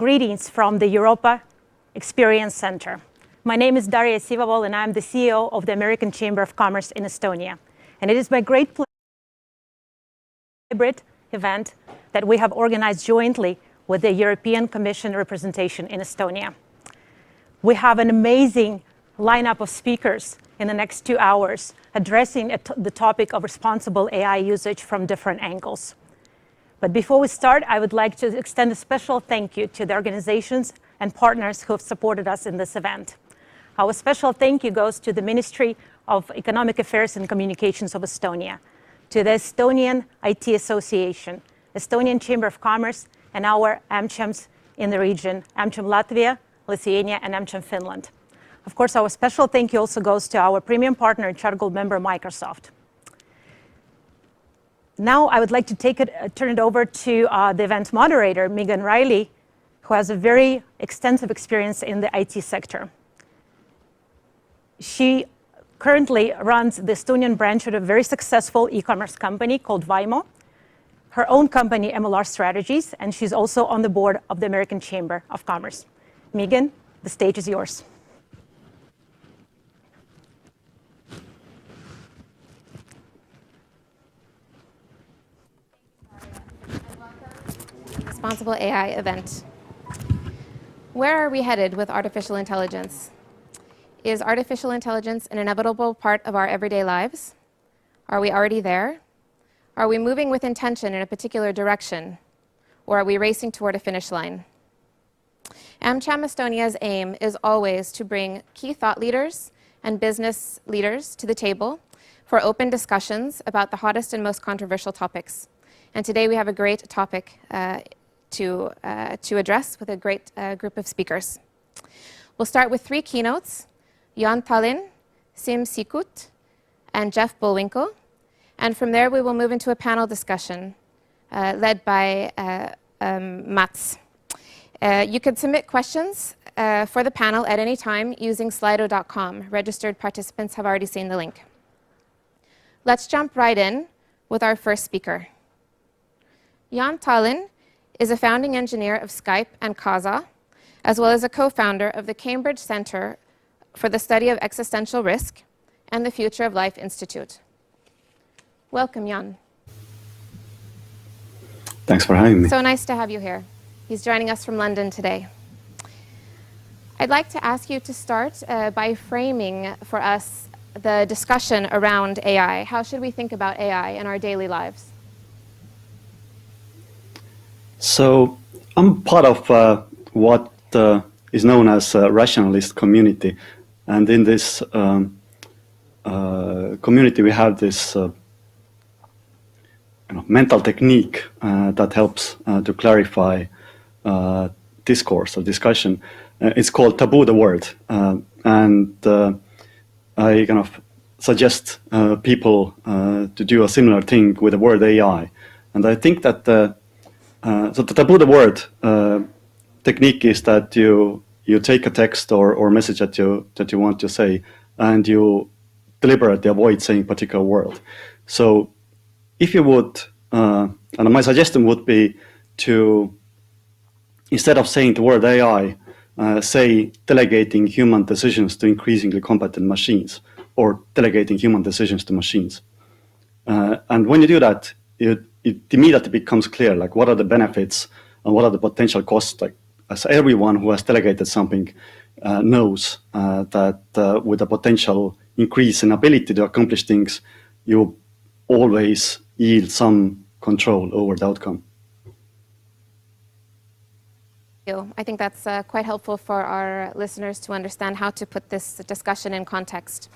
Greetings from the Europa Experience Center. My name is Daria Sivovol, and I'm the CEO of the American Chamber of Commerce in Estonia. And it is my great pleasure hybrid event that we have organized jointly with the European Commission representation in Estonia. We have an amazing lineup of speakers in the next 2 hours addressing the topic of responsible AI usage from different angles. But before we start, I would like to extend a special thank you to the organizations and partners who have supported us in this event. Our special thank you goes to the Ministry of Economic Affairs and Communications of Estonia, to the Estonian IT Association, Estonian Chamber of Commerce, and our AmChams in the region, AmCham Latvia, Lithuania, and AmCham Finland. Of course, our special thank you also goes to our premium partner and Charter Gold member, Microsoft. Now I would like to turn it over to the event moderator, Megan Riley, who has a very extensive experience in the IT sector. She currently runs the Estonian branch of a very successful e-commerce company called Vaimo, her own company, MLR Strategies, and she's also on the board of the American Chamber of Commerce. Megan, the stage is yours. Responsible AI event. Where are we headed with artificial intelligence? Is artificial intelligence an inevitable part of our everyday lives? Are we already there? Are we moving with intention in a particular direction? Or are we racing toward a finish line? AmCham Estonia's aim is always to bring key thought leaders and business leaders to the table for open discussions about the hottest and most controversial topics. And today we have a great topic to address with a great group of speakers. We'll start with 3 keynotes, Jaan Tallinn, Siim Sikkut, and Jeff Bullwinkle. And from there, we will move into a panel discussion led by Mats. You can submit questions for the panel at any time using slido.com. Registered participants have already seen the link. Let's jump right in with our first speaker. Jaan Tallinn is a founding engineer of Skype and Casa, as well as a co-founder of the Cambridge Center for the Study of Existential Risk and the Future of Life Institute. Welcome, Jaan. Thanks for having me. So nice to have you here. He's joining us from London today. I'd like to ask you to start by framing for us the discussion around AI. How should we think about AI in our daily lives? So I'm part of what is known as a rationalist community. And in this community, we have this mental technique that helps to clarify discourse or discussion. It's called taboo the word. And I kind of suggest people to do a similar thing with the word AI. And I think that so the taboo the word technique is that you take a text or message that you want to say, and you deliberately avoid saying particular word. So if you would, and my suggestion would be to, instead of saying the word AI, say delegating human decisions to increasingly competent machines, or delegating human decisions to machines. And when you do that, it immediately becomes clear, like what are the benefits and what are the potential costs. Like, as everyone who has delegated something knows that with a potential increase in ability to accomplish things, you always yield some control over the outcome. I think that's quite helpful for our listeners to understand how to put this discussion in context.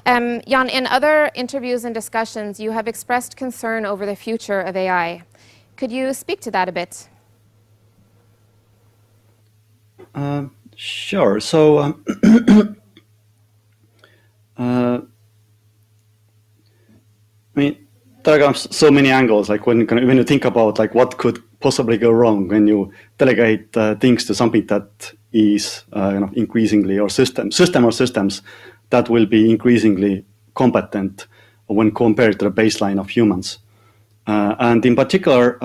Jaan, in other interviews and discussions, you have expressed concern over the future of AI. Could you speak to that a bit? Sure. So I mean, there are so many angles. Like when you think about like what could possibly go wrong when you delegate things to something that is increasingly, or systems that will be increasingly competent when compared to the baseline of humans. And in particular,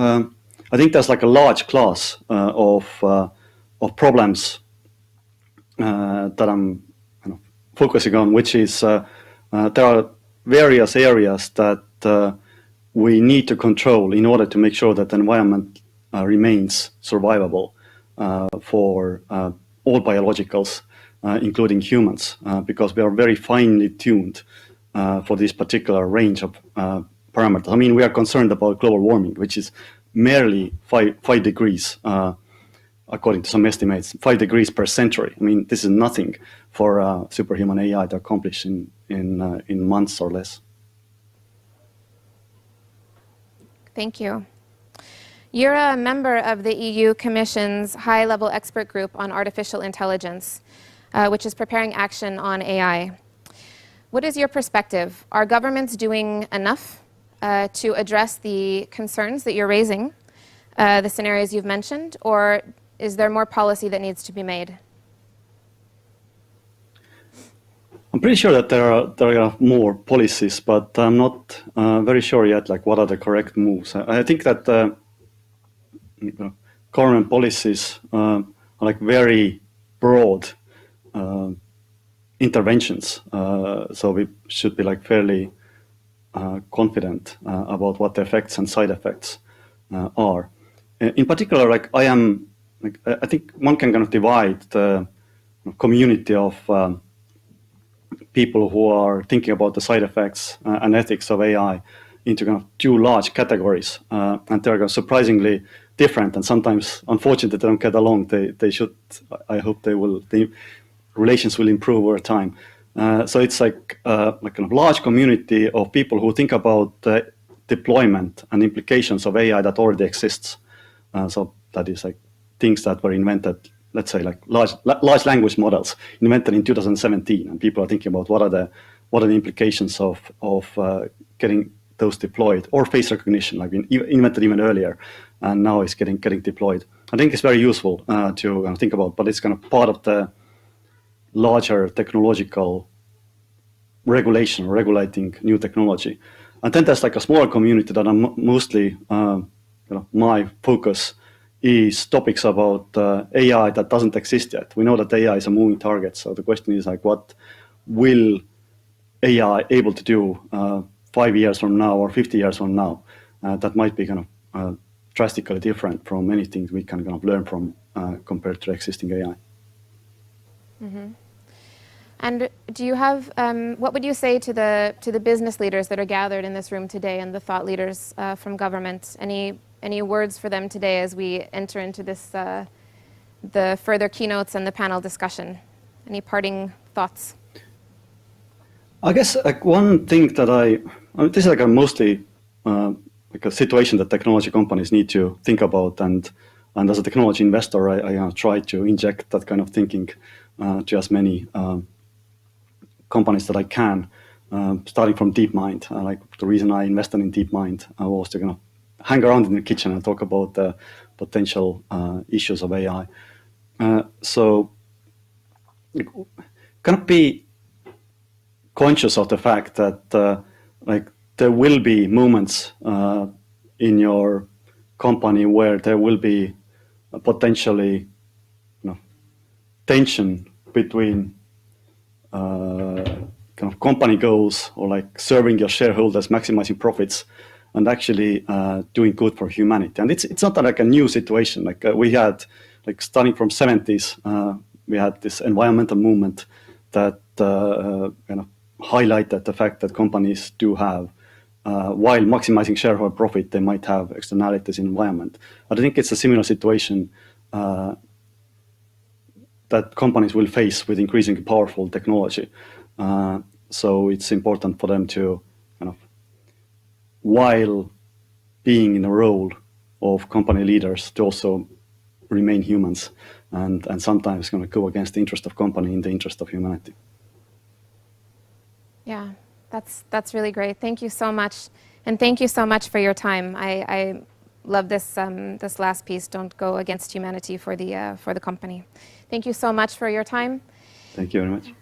I think there's like a large class of problems that I'm kind of focusing on, which is there are various areas that we need to control in order to make sure that the environment remains survivable for all biologicals, including humans, because we are very finely tuned for this particular range of parameters. I mean, we are concerned about global warming, which is merely 5 degrees, according to some estimates, 5 degrees per century. I mean, this is nothing for superhuman AI to accomplish in months or less. Thank you. You're a member of the EU Commission's high-level expert group on artificial intelligence, which is preparing action on AI. What is your perspective? Are governments doing enough to address the concerns that you're raising, the scenarios you've mentioned, or is there more policy that needs to be made? I'm pretty sure that there are more policies, but I'm not very sure yet, like what are the correct moves. I think that government policies are like very broad interventions, so we should be like fairly confident about what the effects and side effects are. In particular, I think one can kind of divide the community of people who are thinking about the side effects and ethics of AI into kind of two large categories, and they're surprisingly different. And sometimes, unfortunately, they don't get along. They should. I hope they will. The relations will improve over time. So it's like a kind of large community of people who think about the deployment and implications of AI that already exists. So that is like things that were invented, let's say like large language models invented in 2017, and people are thinking about what are the implications of getting those deployed, or face recognition, like invented even earlier, and now it's getting deployed. I think it's very useful to think about, but it's kind of part of the larger technological regulation, regulating new technology. And then there's like a smaller community that I'm mostly, my focus is topics about AI that doesn't exist yet. We know that AI is a moving target. So the question is like, what will AI able to do 5 years from now or 50 years from now? That might be kind of drastically different from many things we can kind of learn from compared to existing AI. Mm-hmm. And do you have, what would you say to the business leaders that are gathered in this room today and the thought leaders from government? Any words for them today as we enter into this, the further keynotes and the panel discussion? Any parting thoughts? I guess like one thing that this is like a mostly like a situation that technology companies need to think about, and as a technology investor, I try to inject that kind of thinking to as many companies that I can, starting from DeepMind. Like the reason I invested in DeepMind was to kind of hang around in the kitchen and talk about the potential issues of AI. So kind of be conscious of the fact that like there will be moments in your company where there will be potentially tension between kind of company goals, or like serving your shareholders, maximizing profits, and actually doing good for humanity. And it's not like a new situation. Like we had, like starting from 70s, we had this environmental movement that kind of highlighted the fact that companies do have, while maximizing shareholder profit, they might have externalities in environment. But I think it's a similar situation that companies will face with increasingly powerful technology. So it's important for them to kind of, while being in a role of company leaders, to also remain humans, and sometimes going to go against the interest of company in the interest of humanity. Yeah, that's really great. Thank you so much, and thank you so much for your time. I love this this last piece. Don't go against humanity for the company. Thank you so much for your time. Thank you very much.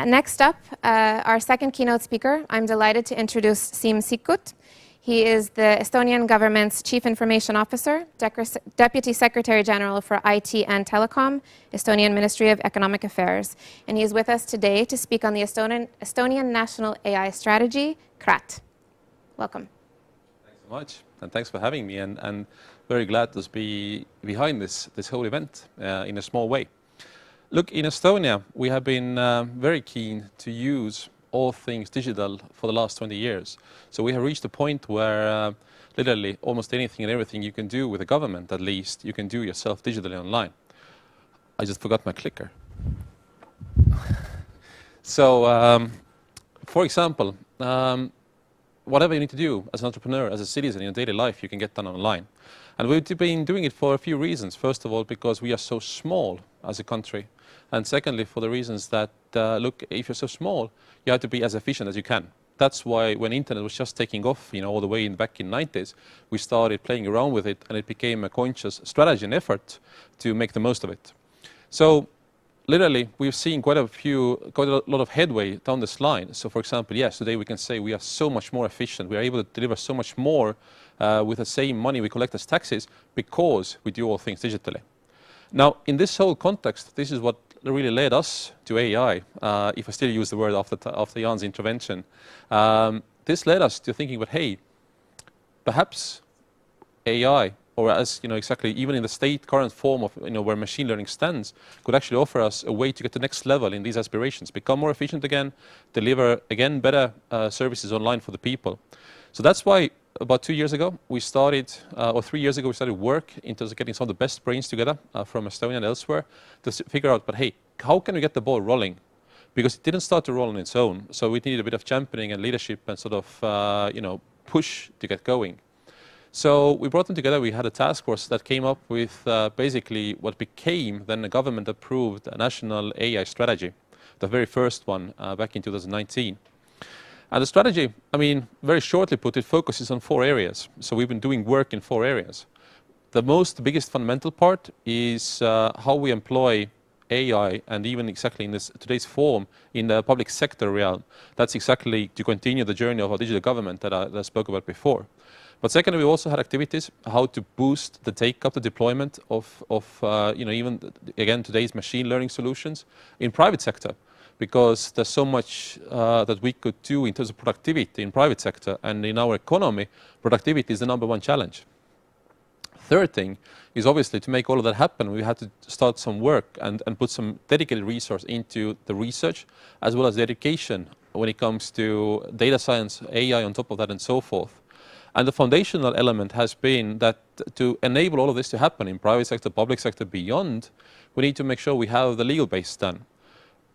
Next up, our second keynote speaker, I'm delighted to introduce Siim Sikkut. He is the Estonian government's Chief Information Officer, Deputy Secretary General for IT and Telecom, Estonian Ministry of Economic Affairs. And he is with us today to speak on the Estonian National AI Strategy, KRAT. Welcome. Thanks so much, and thanks for having me, and very glad to be behind this whole event in a small way. Look, in Estonia, we have been very keen to use all things digital for the last 20 years. So we have reached a point where literally almost anything and everything you can do with the government, at least, you can do yourself digitally online. I just forgot my clicker. So, for example, whatever you need to do as an entrepreneur, as a citizen in your daily life, you can get done online. And we've been doing it for a few reasons. First of all, because we are so small as a country. And secondly, for the reasons that, look, if you're so small, you have to be as efficient as you can. That's why when internet was just taking off, all the way back in 90s, we started playing around with it, and it became a conscious strategy and effort to make the most of it. So literally, we've seen quite a lot of headway down this line. So for example, yes, today we can say we are so much more efficient. We are able to deliver so much more with the same money we collect as taxes because we do all things digitally. Now, in this whole context, this is what really led us to AI, if I still use the word after Jan's intervention. This led us to thinking, but hey, perhaps AI, or as exactly, even in the state current form of where machine learning stands, could actually offer us a way to get to the next level in these aspirations, become more efficient again, deliver again better services online for the people. So that's why about 2 years ago we started, or 3 years ago we started work in terms of getting some of the best brains together from Estonia and elsewhere to figure out, but hey, how can we get the ball rolling? Because it didn't start to roll on its own, so we needed a bit of championing and leadership and sort of push to get going. So we brought them together. We had a task force that came up with basically what became then a government-approved national AI strategy, the very first one back in 2019. And the strategy, very shortly put, it focuses on 4 areas. So we've been doing work in 4 areas. The biggest fundamental part is how we employ AI, and even exactly in today's form in the public sector realm. That's exactly to continue the journey of our digital government that I spoke about before. But secondly, we also had activities how to boost the take-up, the deployment of even again today's machine learning solutions in private sector, because there's so much that we could do in terms of productivity in private sector, and in our economy, productivity is the #1 challenge. Third thing is obviously to make all of that happen, we had to start some work and put some dedicated resource into the research as well as the education when it comes to data science, AI on top of that, and so forth. And the foundational element has been that to enable all of this to happen in private sector, public sector, beyond, we need to make sure we have the legal base done.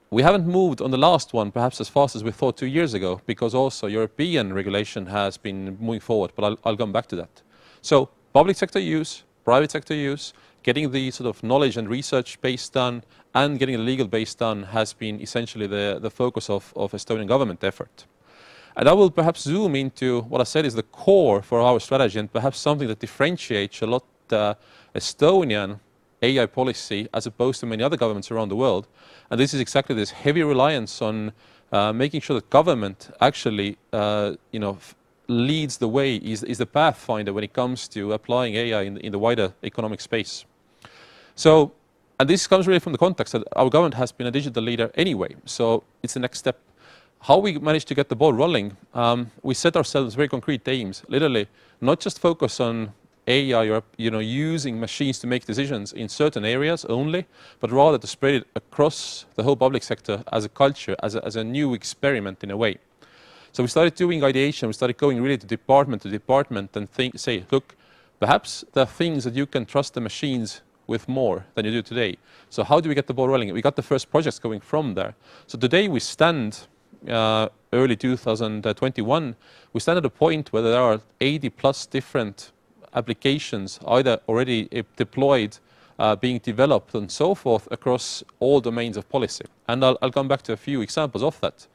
We haven't moved on the last one perhaps as fast as we thought 2 years ago, because also European regulation has been moving forward, but I'll come back to that. So public sector use, private sector use, getting the sort of knowledge and research base done, and getting the legal base done has been essentially the focus of Estonian government effort. And I will perhaps zoom into what I said is the core for our strategy, and perhaps something that differentiates a lot Estonian AI policy as opposed to many other governments around the world. And this is exactly this heavy reliance on making sure that government actually leads the way, is the pathfinder when it comes to applying AI in the wider economic space. So, and this comes really from the context that our government has been a digital leader anyway, so it's the next step. How we managed to get the ball rolling, we set ourselves very concrete aims, literally not just focus on AI or using machines to make decisions in certain areas only, but rather to spread it across the whole public sector as a culture, as a new experiment in a way. So we started doing ideation, we started going really to department and say, look, perhaps there are things that you can trust the machines with more than you do today. So how do we get the ball rolling? We got the first projects going from there. So today we stand, early 2021, we stand at a point where there are 80 plus different applications either already deployed, being developed and so forth across all domains of policy. And I'll come back to a few examples of that.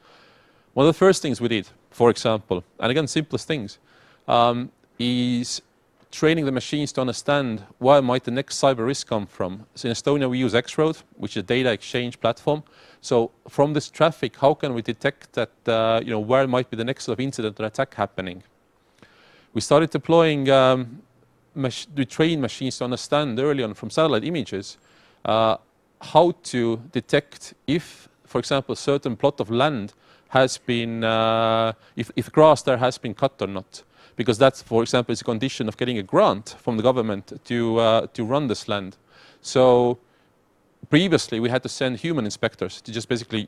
One of the first things we did, for example, and again, simplest things, is training the machines to understand where might the next cyber risk come from. So in Estonia, we use X-Road, which is a data exchange platform. So from this traffic, how can we detect that, where might be the next sort of incident or attack happening? We started deploying we trained machines to understand early on from satellite images how to detect if, for example, a certain plot of land has been, if grass there has been cut or not. Because that's, for example, is a condition of getting a grant from the government to run this land. So previously we had to send human inspectors to just basically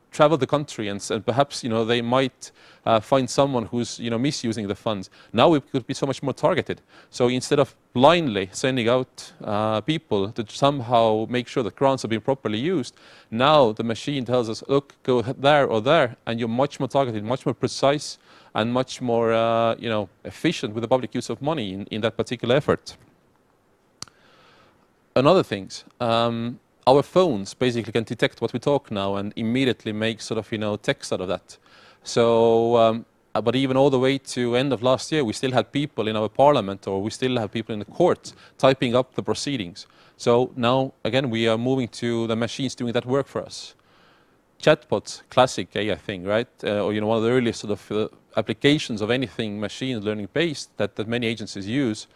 travel the country and perhaps they might find someone who's misusing the funds. Now it could be so much more targeted. So instead of blindly sending out people to somehow make sure that grants are being properly used, now the machine tells us, look, go there or there, and you're much more targeted, much more precise, and much more efficient with the public use of money in that particular effort. Another things. Our phones basically can detect what we talk now and immediately make sort of text out of that. So, but even all the way to end of last year, we still had people in our parliament, or we still have people in the courts typing up the proceedings. So now again we are moving to the machines doing that work for us. Chatbots, classic AI thing, right? Or one of the earliest sort of applications of anything machine learning based that many agencies use.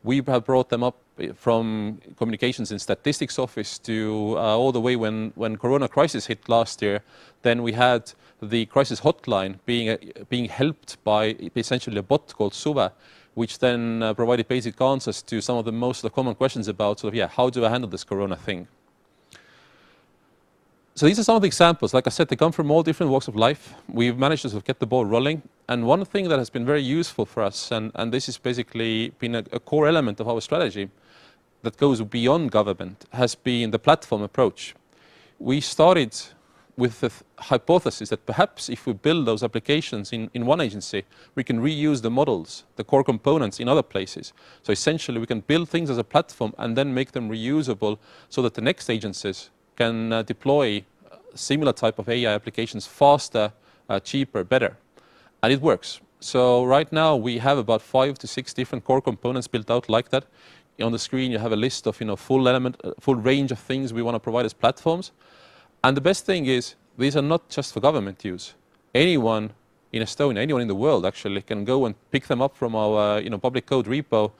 We have brought them up from communications and statistics office to all the way when Corona crisis hit last year. Then we had the crisis hotline being helped by essentially a bot called Suve, which then provided basic answers to some of the most common questions about how do I handle this Corona thing. So these are some of the examples. Like I said, they come from all different walks of life. We've managed to sort of get the ball rolling. And one thing that has been very useful for us, and this has basically been a core element of our strategy that goes beyond government, has been the platform approach. We started with the hypothesis that perhaps if we build those applications in one agency, we can reuse the models, the core components in other places. So essentially, we can build things as a platform and then make them reusable so that the next agencies can deploy similar type of AI applications faster, cheaper, better. And it works. So right now we have about 5 to 6 different core components built out like that. On the screen you have a list of full range of things we want to provide as platforms. And the best thing is these are not just for government use. Anyone in Estonia, anyone in the world actually can go and pick them up from our public code repo,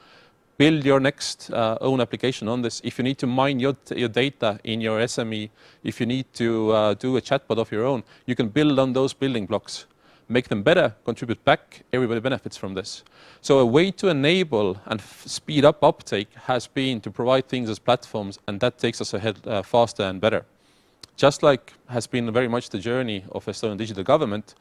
build your next own application on this. If you need to mine your data in your SME, if you need to do a chatbot of your own, you can build on those building blocks, make them better, contribute back, everybody benefits from this. So a way to enable and speed up uptake has been to provide things as platforms, and that takes us ahead faster and better. Just like has been very much the journey of Estonian digital government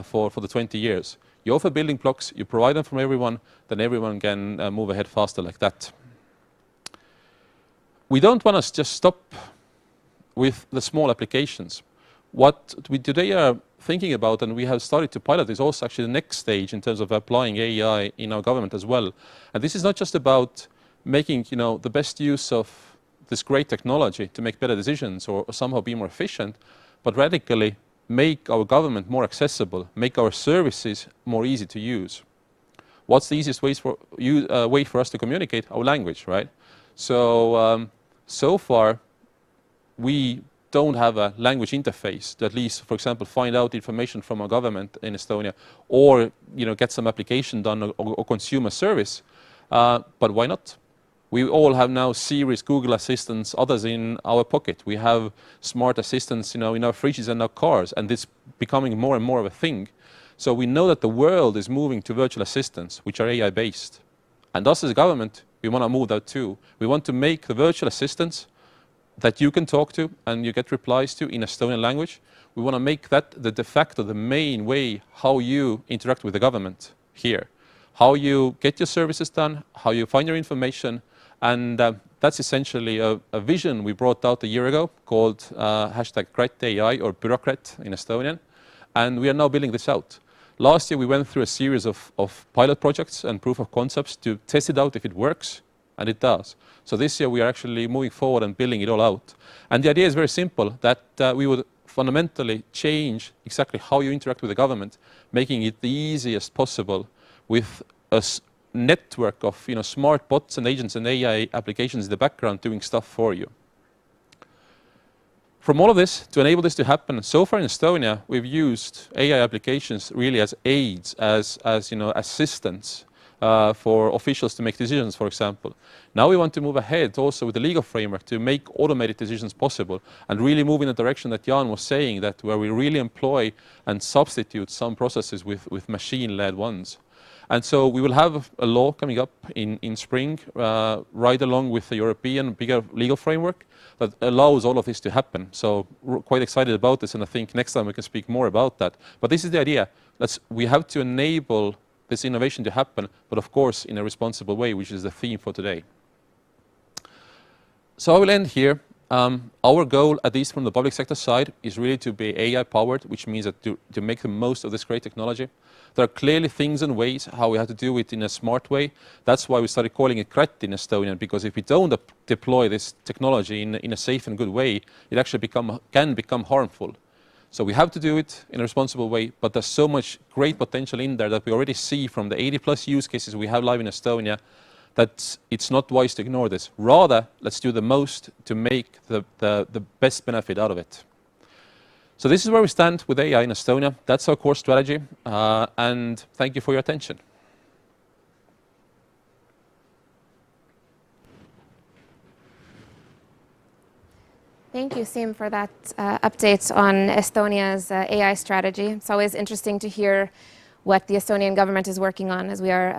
for the 20 years. You offer building blocks, you provide them from everyone, then everyone can move ahead faster like that. We don't want to just stop with the small applications. What we today are thinking about, and we have started to pilot, is also actually the next stage in terms of applying AI in our government as well. And this is not just about making the best use of this great technology to make better decisions or somehow be more efficient, but radically make our government more accessible, make our services more easy to use. What's the easiest way for us to communicate? Our language, right? So, so far, we don't have a language interface to at least, for example, find out information from our government in Estonia, or get some application done or consume a service. But why not? We all have now Siri's, Google Assistants, others in our pocket. We have smart assistants, in our fridges and our cars, and it's becoming more and more of a thing. So we know that the world is moving to virtual assistants, which are AI-based. And us as a government, we want to move that too. We want to make the virtual assistants that you can talk to and you get replies to in Estonian language. We want to make that the de facto, the main way how you interact with the government here. How you get your services done, how you find your information. And that's essentially a vision we brought out a year ago called #KratAI, or bureaucrat in Estonian. And we are now building this out. Last year we went through a series of pilot projects and proof of concepts to test it out if it works, and it does. So this year we are actually moving forward and building it all out. And the idea is very simple, that we would fundamentally change exactly how you interact with the government, making it the easiest possible with a network of smart bots and agents and AI applications in the background doing stuff for you. From all of this, to enable this to happen, so far in Estonia, we've used AI applications really as aids, as assistants for officials to make decisions, for example. Now we want to move ahead also with the legal framework to make automated decisions possible and really move in the direction that Jan was saying, that where we really employ and substitute some processes with machine-led ones. And so we will have a law coming up in spring, right along with the European bigger legal framework that allows all of this to happen. So we're quite excited about this, and I think next time we can speak more about that. But this is the idea. We have to enable this innovation to happen, but of course in a responsible way, which is the theme for today. So I will end here. Our goal, at least from the public sector side, is really to be AI powered, which means that to make the most of this great technology. There are clearly things and ways how we have to do it in a smart way. That's why we started calling it KRET in Estonian, because if we don't deploy this technology in a safe and good way, it actually can become harmful. So we have to do it in a responsible way, but there's so much great potential in there that we already see from the 80+ use cases we have live in Estonia that it's not wise to ignore this. Rather, let's do the most to make the best benefit out of it. So this is where we stand with AI in Estonia. That's our core strategy, and thank you for your attention. Thank you, Siim, for that update on Estonia's AI strategy. It's always interesting to hear what the Estonian government is working on, as we are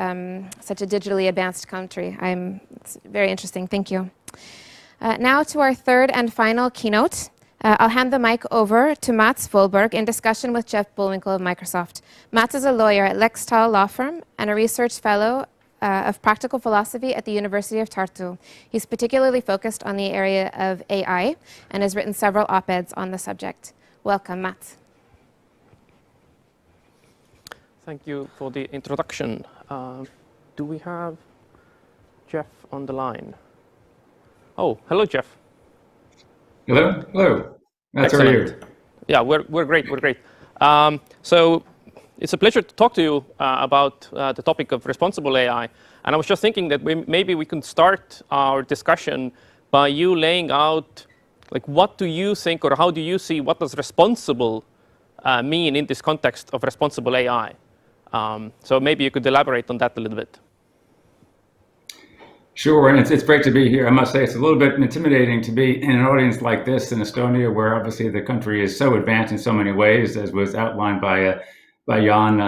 such a digitally advanced country. It's very interesting. Thank you. Now to our third and final keynote. I'll hand the mic over to Mats Fullberg in discussion with Jeff Bullwinkle of Microsoft. Mats is a lawyer at Lextal Law Firm and a research fellow of practical philosophy at the University of Tartu. He's particularly focused on the area of AI and has written several op-eds on the subject. Welcome, Mats. Thank you for the introduction. Do we have Jeff on the line? Oh, hello, Jeff. Hello. Hello. That's how are you? Yeah, we're great. We're great. So it's a pleasure to talk to you about the topic of responsible AI. And I was just thinking that maybe we can start our discussion by you laying out, like, what do you think, or how do you see, what does responsible mean in this context of responsible AI? So maybe you could elaborate on that a little bit. Sure, and it's great to be here. I must say it's a little bit intimidating to be in an audience like this in Estonia, where obviously the country is so advanced in so many ways, as was outlined by Jan,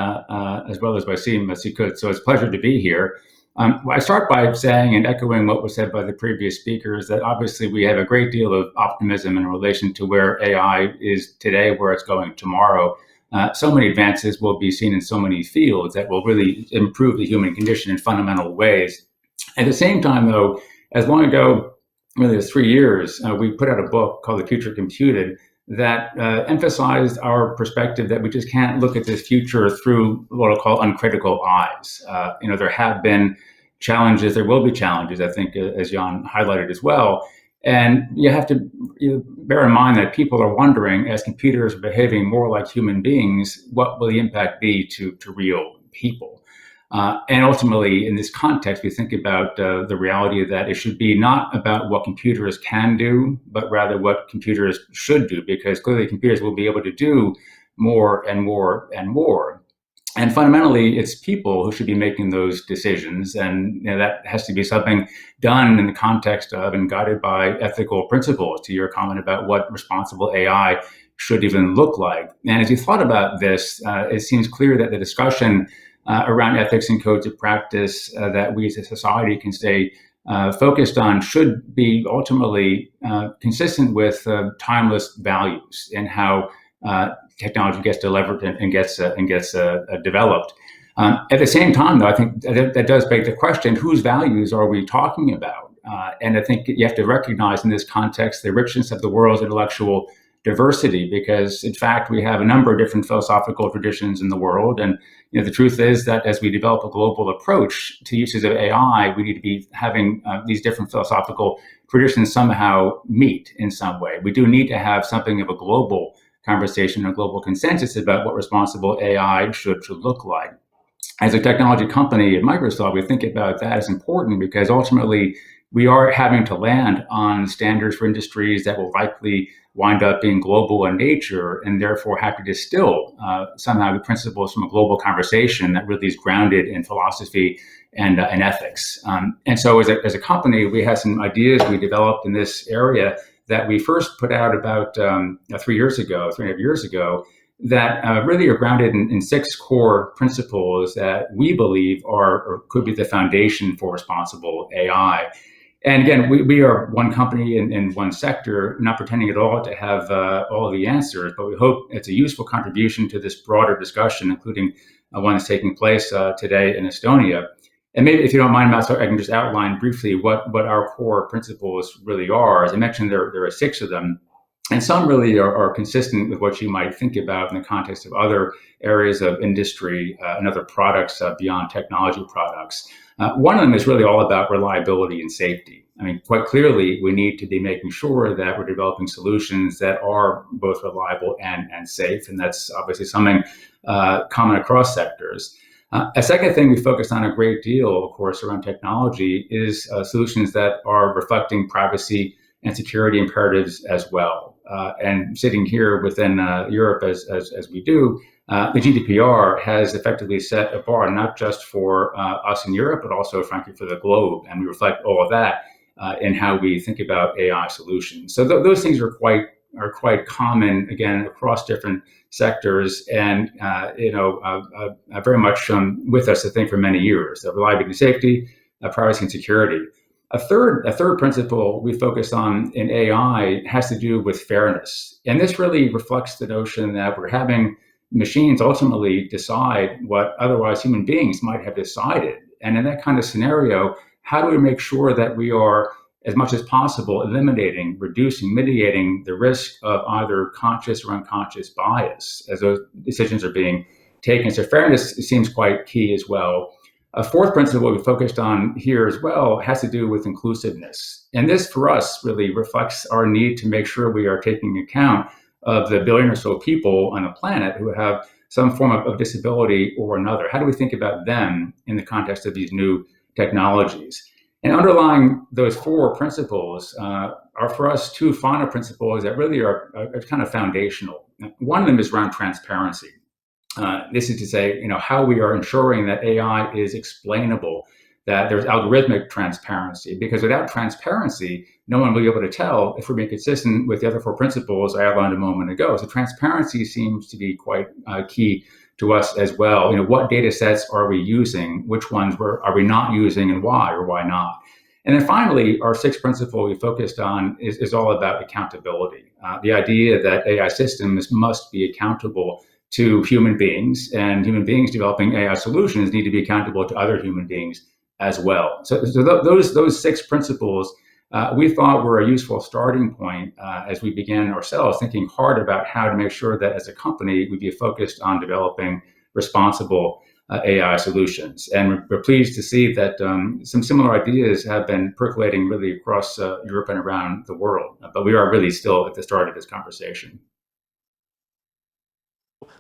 as well as by Siim Sikut. So it's a pleasure to be here. I start by saying and echoing what was said by the previous speakers, that obviously we have a great deal of optimism in relation to where AI is today, where it's going tomorrow. So many advances will be seen in so many fields that will really improve the human condition in fundamental ways. At the same time, though, as long ago, really as 3 years, we put out a book called The Future Computed that emphasized our perspective that we just can't look at this future through what I'll call uncritical eyes. There have been challenges, there will be challenges, I think, as Jan highlighted as well. And you have to bear in mind that people are wondering, as computers are behaving more like human beings, what will the impact be to real people? And ultimately, in this context, we think about the reality that it should be not about what computers can do, but rather what computers should do, because clearly computers will be able to do more and more and more. And fundamentally, it's people who should be making those decisions. And that has to be something done in the context of and guided by ethical principles, to your comment about what responsible AI should even look like. And as you thought about this, it seems clear that the discussion around ethics and codes of practice that we as a society can stay focused on should be ultimately consistent with timeless values and how technology gets delivered and gets developed. At the same time, though, I think that does beg the question: whose values are we talking about? And I think you have to recognize in this context the richness of the world's intellectual diversity, because in fact we have a number of different philosophical traditions in the world, and the truth is that as we develop a global approach to uses of AI, we need to be having these different philosophical traditions somehow meet in some way. We do need to have something of a global conversation, a global consensus about what responsible AI should look like. As a technology company at Microsoft, we think about that as important because ultimately we are having to land on standards for industries that will likely wind up being global in nature, and therefore have to distill somehow the principles from a global conversation that really is grounded in philosophy and ethics. And so as a company, we had some ideas we developed in this area that we first put out about 3.5 years ago, that really are grounded in 6 core principles that we believe are or could be the foundation for responsible AI. And again, we are one company in one sector, not pretending at all to have all of the answers, but we hope it's a useful contribution to this broader discussion, including one that's taking place today in Estonia. And maybe if you don't mind, Mats, I can just outline briefly what our core principles really are. As I mentioned, there are 6 of them. And some really are consistent with what you might think about in the context of other areas of industry and other products beyond technology products. One of them is really all about reliability and safety. I mean, quite clearly, we need to be making sure that we're developing solutions that are both reliable and safe. And that's obviously something common across sectors. A second thing we focus on a great deal, of course, around technology is solutions that are reflecting privacy and security imperatives as well. And sitting here within Europe as we do, the GDPR has effectively set a bar not just for us in Europe, but also, frankly, for the globe. And we reflect all of that in how we think about AI solutions. So those things are quite common, again, across different sectors, and very much with us, I think, for many years. Reliability and safety, privacy and security. A third principle we focus on in AI has to do with fairness. And this really reflects the notion that we're having machines ultimately decide what otherwise human beings might have decided. And in that kind of scenario, how do we make sure that we are, as much as possible, eliminating, reducing, mitigating the risk of either conscious or unconscious bias as those decisions are being taken? So fairness seems quite key as well. A fourth principle we focused on here as well has to do with inclusiveness. And this, for us, really reflects our need to make sure we are taking account of the billion or so people on the planet who have some form of disability or another. How do we think about them in the context of these new technologies? And underlying those 4 principles are, for us, 2 final principles that really are kind of foundational. One of them is around transparency. This is to say, how we are ensuring that AI is explainable, that there's algorithmic transparency, because without transparency, no one will be able to tell if we're being consistent with the other 4 principles I outlined a moment ago. So transparency seems to be quite key to us as well. What data sets are we using? Which ones are we not using, and why or why not? And then finally, our 6th principle we focused on is all about accountability. The idea that AI systems must be accountable to human beings, and human beings developing AI solutions need to be accountable to other human beings as well. So those 6 principles we thought were a useful starting point as we began ourselves thinking hard about how to make sure that as a company we'd be focused on developing responsible AI solutions. And we're pleased to see that some similar ideas have been percolating really across Europe and around the world. But we are really still at the start of this conversation.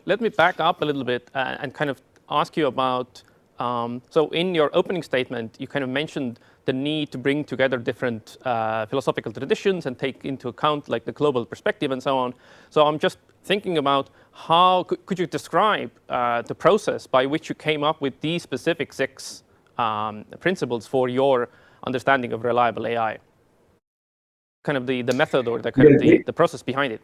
Let me back up a little bit and kind of ask you about, so in your opening statement, you kind of mentioned the need to bring together different philosophical traditions and take into account like the global perspective and so on. So I'm just thinking about how, could you describe the process by which you came up with these specific 6 principles for your understanding of reliable AI? Kind of the method or the kind of the process behind it.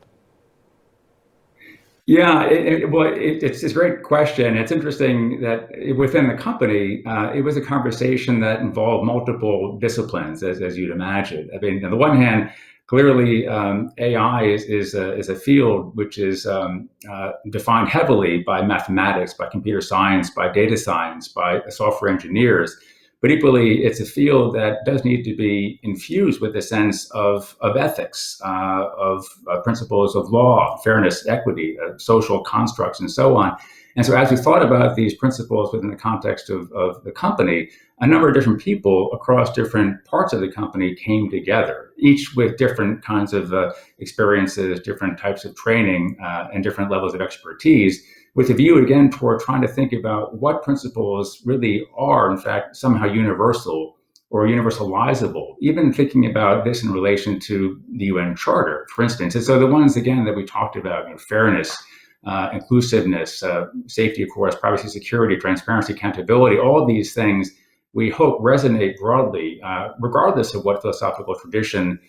Yeah, it's a great question. It's interesting that within the company, it was a conversation that involved multiple disciplines, as you'd imagine. I mean, on the one hand, clearly AI is a field which is defined heavily by mathematics, by computer science, by data science, by software engineers. But equally, it's a field that does need to be infused with a sense of ethics, of principles of law, fairness, equity, social constructs, and so on. And so as we thought about these principles within the context of the company, a number of different people across different parts of the company came together, each with different kinds of experiences, different types of training, and different levels of expertise, with a view, again, toward trying to think about what principles really are, in fact, somehow universal or universalizable, even thinking about this in relation to the UN Charter, for instance. And so the ones, again, that we talked about, fairness, inclusiveness, safety, of course, privacy, security, transparency, accountability, all of these things we hope resonate broadly, regardless of what philosophical tradition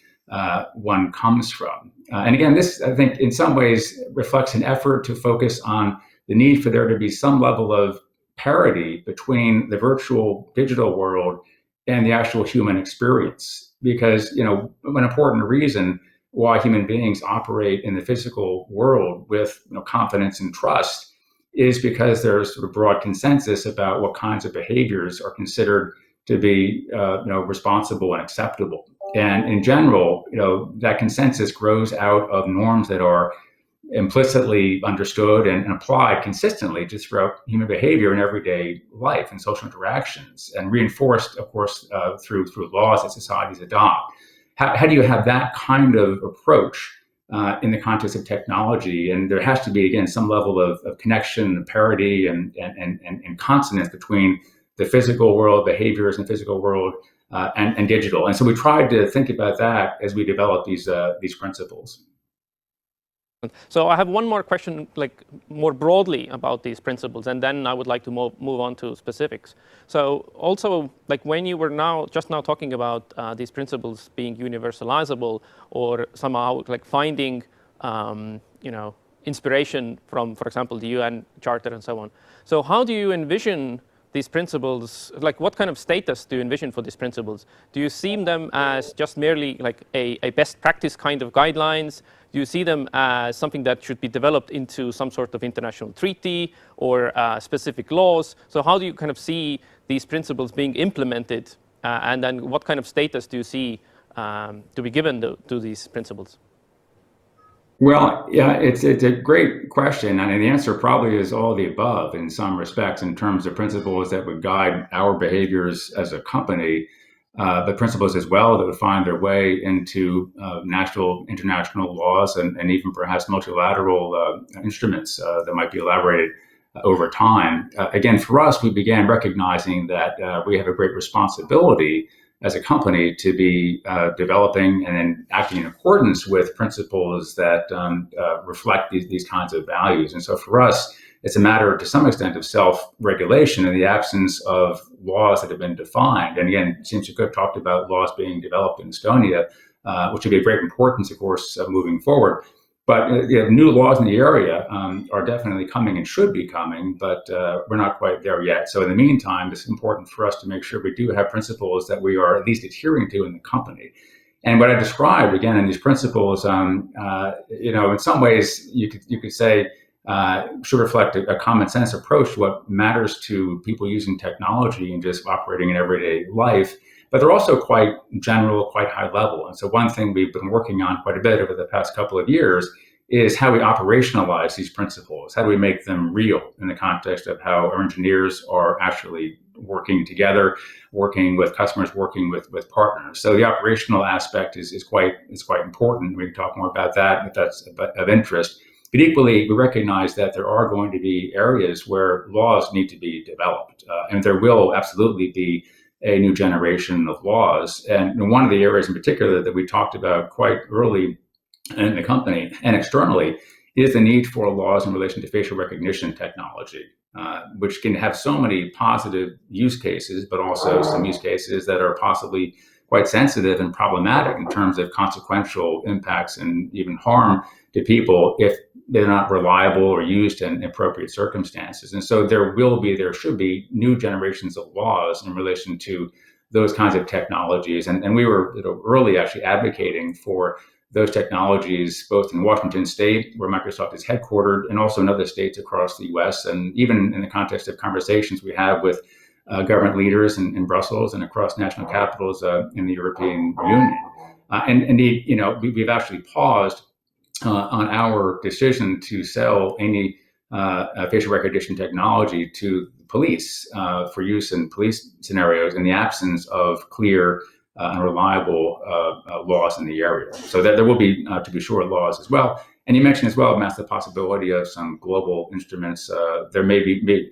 one comes from. And again, this, I think, in some ways reflects an effort to focus on the need for there to be some level of parity between the virtual digital world and the actual human experience. Because, an important reason why human beings operate in the physical world with confidence and trust is because there's sort of broad consensus about what kinds of behaviors are considered to be responsible and acceptable. And in general, that consensus grows out of norms that are implicitly understood and applied consistently just throughout human behavior in everyday life and social interactions, and reinforced, of course, through laws that societies adopt. How do you have that kind of approach in the context of technology? And there has to be, again, some level of connection, parity, and consonance between the physical world, behaviors in the physical world, and digital. And so we tried to think about that as we developed these principles. So I have one more question, like more broadly about these principles, and then I would like to move on to specifics. So also, like when you were just now talking about these principles being universalizable, or somehow like finding, inspiration from, for example, the UN Charter and so on. So how do you envision these principles? Like, what kind of status do you envision for these principles? Do you see them as just merely like a best practice kind of guidelines? Do you see them as something that should be developed into some sort of international treaty or specific laws? So how do you kind of see these principles being implemented? And then what kind of status do you see to be given to these principles? Well, yeah, it's a great question. And the answer probably is all the above in some respects, in terms of principles that would guide our behaviors as a company, but principles as well that would find their way into national, international laws, and even perhaps multilateral instruments that might be elaborated over time. Again, for us, we began recognizing that we have a great responsibility as a company to be developing and then acting in accordance with principles that reflect these kinds of values. And so for us, it's a matter, to some extent, of self-regulation in the absence of laws that have been defined. And again, Seems Cook talked about laws being developed in Estonia, which would be of great importance, of course, moving forward. But new laws in the area are definitely coming and should be coming, but we're not quite there yet. So in the meantime, it's important for us to make sure we do have principles that we are at least adhering to in the company. And what I described, again, in these principles, in some ways, you could say, should reflect a common sense approach to what matters to people using technology and just operating in everyday life. But they're also quite general, quite high level. And so one thing we've been working on quite a bit over the past couple of years is how we operationalize these principles. How do we make them real in the context of how our engineers are actually working together, working with customers, working with partners. So the operational aspect is quite important. We can talk more about that if that's of interest. But equally, we recognize that there are going to be areas where laws need to be developed, and there will absolutely be a new generation of laws. And one of the areas in particular that we talked about quite early in the company and externally is the need for laws in relation to facial recognition technology, which can have so many positive use cases, but also some use cases that are possibly quite sensitive and problematic in terms of consequential impacts and even harm to people if they're not reliable or used in appropriate circumstances. And so there should be new generations of laws in relation to those kinds of technologies. And we were early actually advocating for those technologies, both in Washington State, where Microsoft is headquartered, and also in other states across the US, and even in the context of conversations we have with government leaders in Brussels and across national capitals in the European Union. And indeed, we've actually paused on our decision to sell any facial recognition technology to police for use in police scenarios in the absence of clear and reliable laws in the area. So that there will be, to be sure, laws as well. And you mentioned as well, Matt, the possibility of some global instruments. There may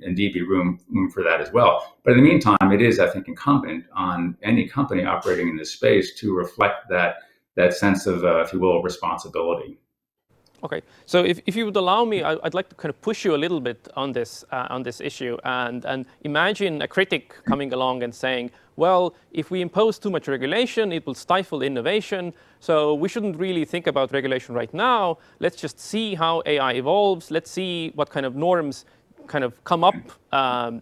indeed be room for that as well. But in the meantime, it is, I think, incumbent on any company operating in this space to reflect that sense of, if you will, responsibility. Okay, so if you would allow me, I'd like to kind of push you a little bit on this issue, and imagine a critic coming along and saying, well, if we impose too much regulation, it will stifle innovation, so we shouldn't really think about regulation right now. Let's just see how AI evolves. Let's see what kind of norms kind of come up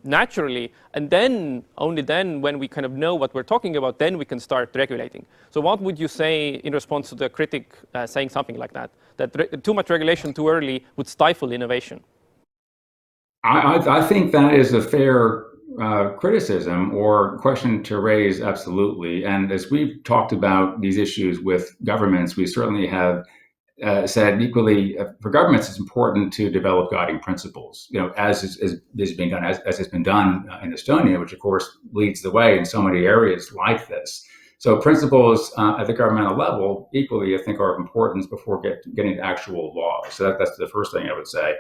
naturally, and then, only then, when we kind of know what we're talking about, then we can start regulating. So what would you say in response to the critic saying something like that? That too much regulation too early would stifle innovation? I think that is a fair criticism or question to raise, absolutely. And as we've talked about these issues with governments, we certainly have said equally, for governments, it's important to develop guiding principles, as is being done, as has been done in Estonia, which of course leads the way in so many areas like this. So principles at the governmental level, equally, I think, are of importance before getting to actual law. So that's the first thing I would say.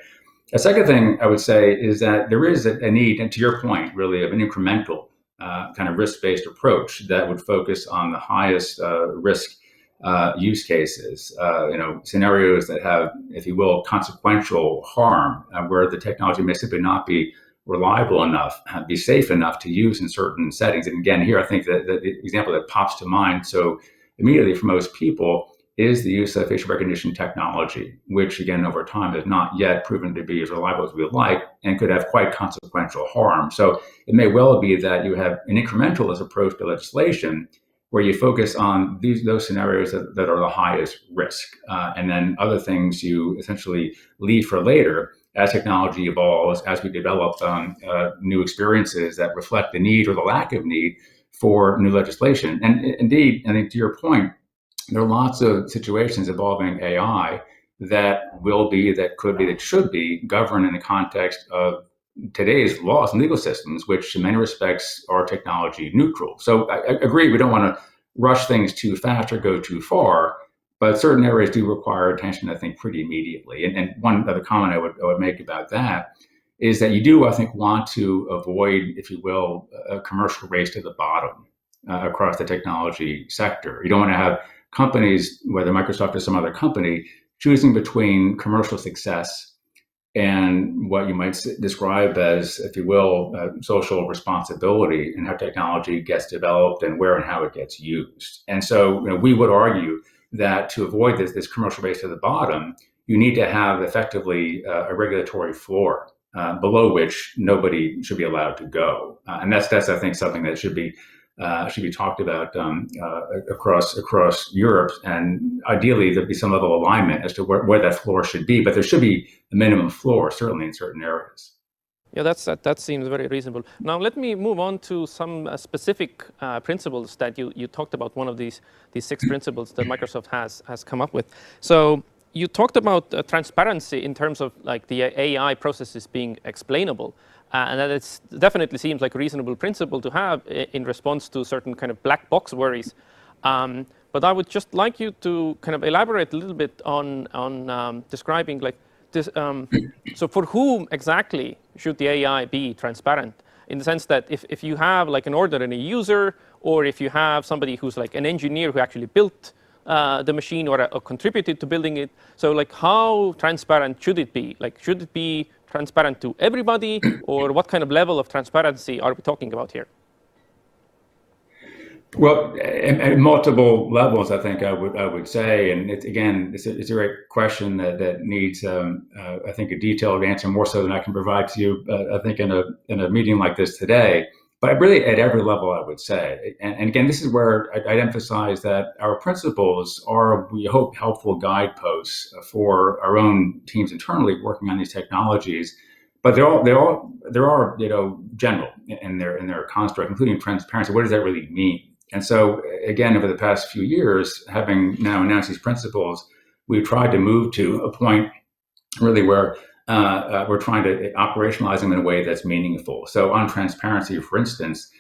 A second thing I would say is that there is a need, and to your point, really, of an incremental kind of risk-based approach that would focus on the highest risk use cases, scenarios that have, if you will, consequential harm, where the technology may simply not be reliable enough, be safe enough to use in certain settings. And again, here I think that the example that pops to mind so immediately for most people is the use of facial recognition technology, which again, over time has not yet proven to be as reliable as we would like and could have quite consequential harm. So it may well be that you have an incrementalist approach to legislation where you focus on those scenarios that are the highest risk. And then other things you essentially leave for later as technology evolves, as we develop new experiences that reflect the need or the lack of need for new legislation. And indeed, I think to your point, there are lots of situations involving AI that could be, that should be governed in the context of today's laws and legal systems, which in many respects are technology neutral. So I agree, we don't want to rush things too fast or go too far, but certain areas do require attention, I think, pretty immediately. And one other comment I would make about that is that you do, I think, want to avoid, if you will, a commercial race to the bottom across the technology sector. You don't want to have companies, whether Microsoft or some other company, choosing between commercial success and what you might describe as, if you will, social responsibility and how technology gets developed and where and how it gets used. And so we would argue that to avoid this commercial race to the bottom, you need to have effectively a regulatory floor below which nobody should be allowed to go. And that's I think, something that should be talked about across Europe, and ideally there'd be some level of alignment as to where that floor should be. But there should be a minimum floor, certainly in certain areas. Yeah, that seems very reasonable. Now let me move on to some specific principles that you talked about. One of these 6 principles that Microsoft has come up with. So you talked about transparency in terms of like the AI processes being explainable. And that it definitely seems like a reasonable principle to have in response to certain kind of black box worries. But I would just like you to kind of elaborate a little bit on describing like this. So for whom exactly should the AI be transparent? In the sense that if you have like an ordinary user, or if you have somebody who's like an engineer who actually built the machine or contributed to building it. So like how transparent should it be? Like should it be transparent to everybody, or what kind of level of transparency are we talking about here? Well, at multiple levels, I think I would say, and it's a great question that needs, I think, a detailed answer, more so than I can provide to you, I think, in a meeting like this today. But really, at every level, I would say, and again, this is where I'd emphasize that our principles are, we hope, helpful guideposts for our own teams internally working on these technologies. But they are general in their construct, including transparency. What does that really mean? And so, again, over the past few years, having now announced these principles, we've tried to move to a point really where we're trying to operationalize them in a way that's meaningful. So on transparency, for instance,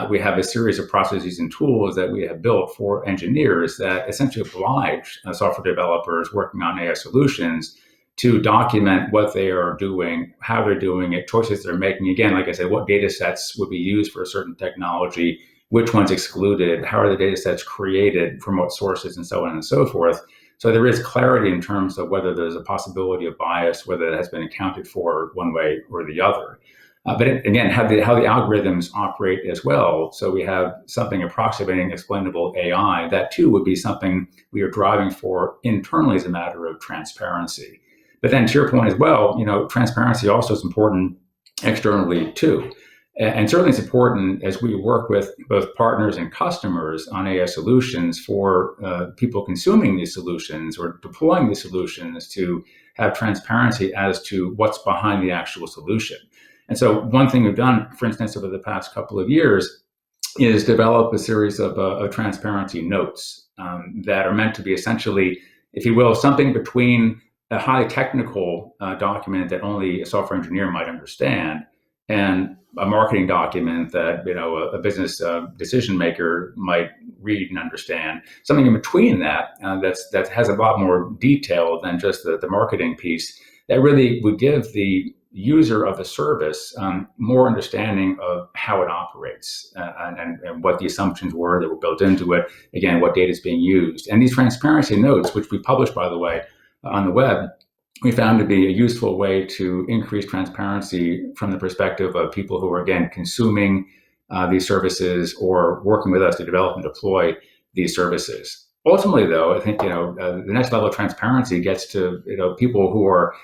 we have a series of processes and tools that we have built for engineers that essentially oblige software developers working on AI solutions to document what they are doing, how they're doing it, choices they're making. Again, like I said, what data sets would be used for a certain technology, which ones excluded, how are the data sets created, from what sources, and so on and so forth. So there is clarity in terms of whether there's a possibility of bias, whether it has been accounted for one way or the other. But again, how the algorithms operate as well. So we have something approximating explainable AI. That too would be something we are driving for internally as a matter of transparency. But then to your point as well, transparency also is important externally too. And certainly it's important as we work with both partners and customers on AI solutions for people consuming these solutions or deploying these solutions to have transparency as to what's behind the actual solution. And so one thing we've done, for instance, over the past couple of years is develop a series of transparency notes that are meant to be essentially, if you will, something between a highly technical document that only a software engineer might understand and a marketing document that a business decision maker might read and understand. Something in between that that has a lot more detail than just the marketing piece that really would give the user of the service more understanding of how it operates and what the assumptions were that were built into it. Again, what data is being used. And these transparency notes, which we publish, by the way, on the web, we found to be a useful way to increase transparency from the perspective of people who are, again, consuming these services or working with us to develop and deploy these services. Ultimately, though, I think the next level of transparency gets to people who are,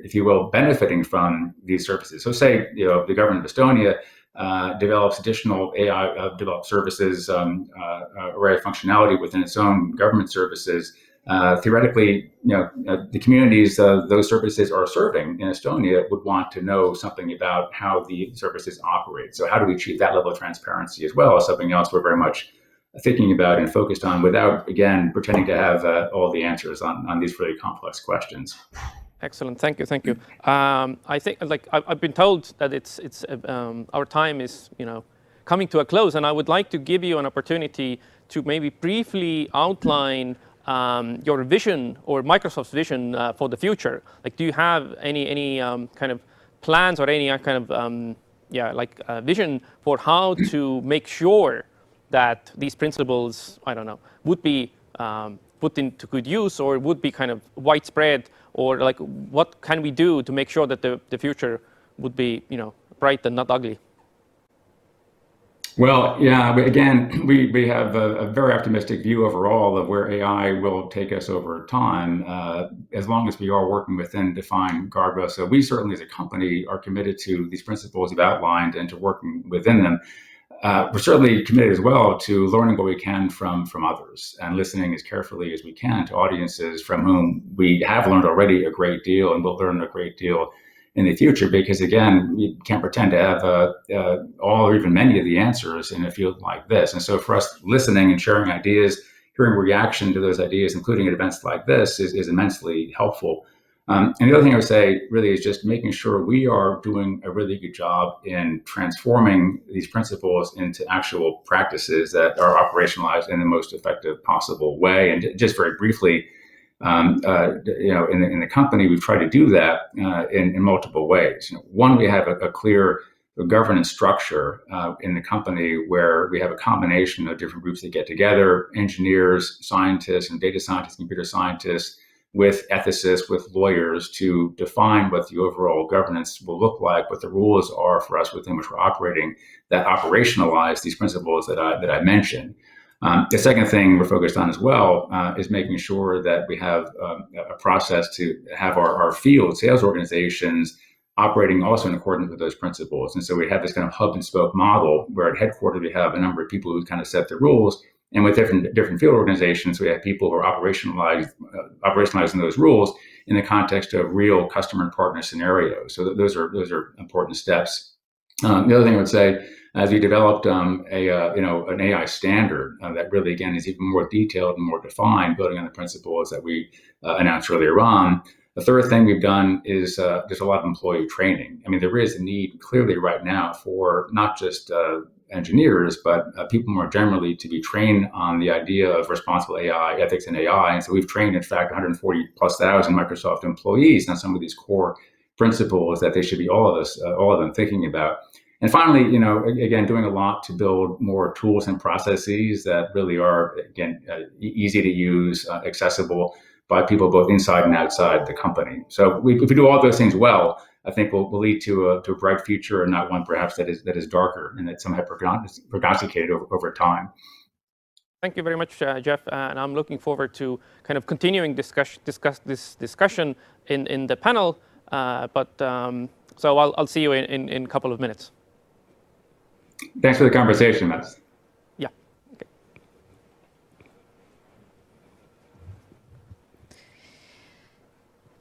if you will, benefiting from these services. So, say the government of Estonia develops additional AI developed services, array of functionality within its own government services. Theoretically, the communities those services are serving in Estonia would want to know something about how the services operate. So, how do we achieve that level of transparency as well? Is something else we're very much thinking about and focused on, without, again, pretending to have all the answers on these really complex questions. Excellent, thank you. I think, I've been told that it's our time is coming to a close, and I would like to give you an opportunity to maybe briefly outline your vision or Microsoft's vision for the future. Do you have any kind of plans or any kind of vision for how to make sure that these principles, would be put into good use, or would be kind of widespread, or what can we do to make sure that the future would be bright and not ugly? Well, yeah, again, we have a very optimistic view overall of where AI will take us over time, as long as we are working within defined guardrails. So we certainly as a company are committed to these principles you've outlined and to working within them. We're certainly committed as well to learning what we can from others and listening as carefully as we can to audiences from whom we have learned already a great deal and will learn a great deal in the future, because again, we can't pretend to have all or even many of the answers in a field like this. And so for us, listening and sharing ideas, hearing reaction to those ideas, including at events like this, is immensely helpful. And the other thing I would say really is just making sure we are doing a really good job in transforming these principles into actual practices that are operationalized in the most effective possible way. And just very briefly, in the company, we've tried to do that in multiple ways. One, we have a clear governance structure in the company where we have a combination of different groups that get together: engineers, scientists, and data scientists, computer scientists, with ethicists, with lawyers, to define what the overall governance will look like, what the rules are for us within which we're operating, that operationalize these principles that I mentioned. The second thing we're focused on as well is making sure that we have a process to have our field sales organizations operating also in accordance with those principles. And so we have this kind of hub and spoke model where at headquarters we have a number of people who kind of set the rules. And with different field organizations, we have people who are operationalizing those rules in the context of real customer and partner scenarios. So those are important steps. The other thing I would say, as we developed an AI standard that really, again, is even more detailed and more defined, building on the principles that we announced earlier on, The third thing we've done is there's a lot of employee training. I mean, there is a need clearly right now for not just engineers, but people more generally to be trained on the idea of responsible AI, ethics in AI. And so we've trained, in fact, 140,000+ Microsoft employees on some of these core principles that they should be all of them thinking about. And finally, again, doing a lot to build more tools and processes that really are, again, easy to use, accessible by people both inside and outside the company. So if we do all those things well, I think will lead to a bright future, and not one perhaps that is darker and that somehow prognosticated over time. Thank you very much, Jeff. And I'm looking forward to kind of continuing discuss this discussion in the panel. So I'll see you in a couple of minutes. Thanks for the conversation, Mats. Yeah. Okay.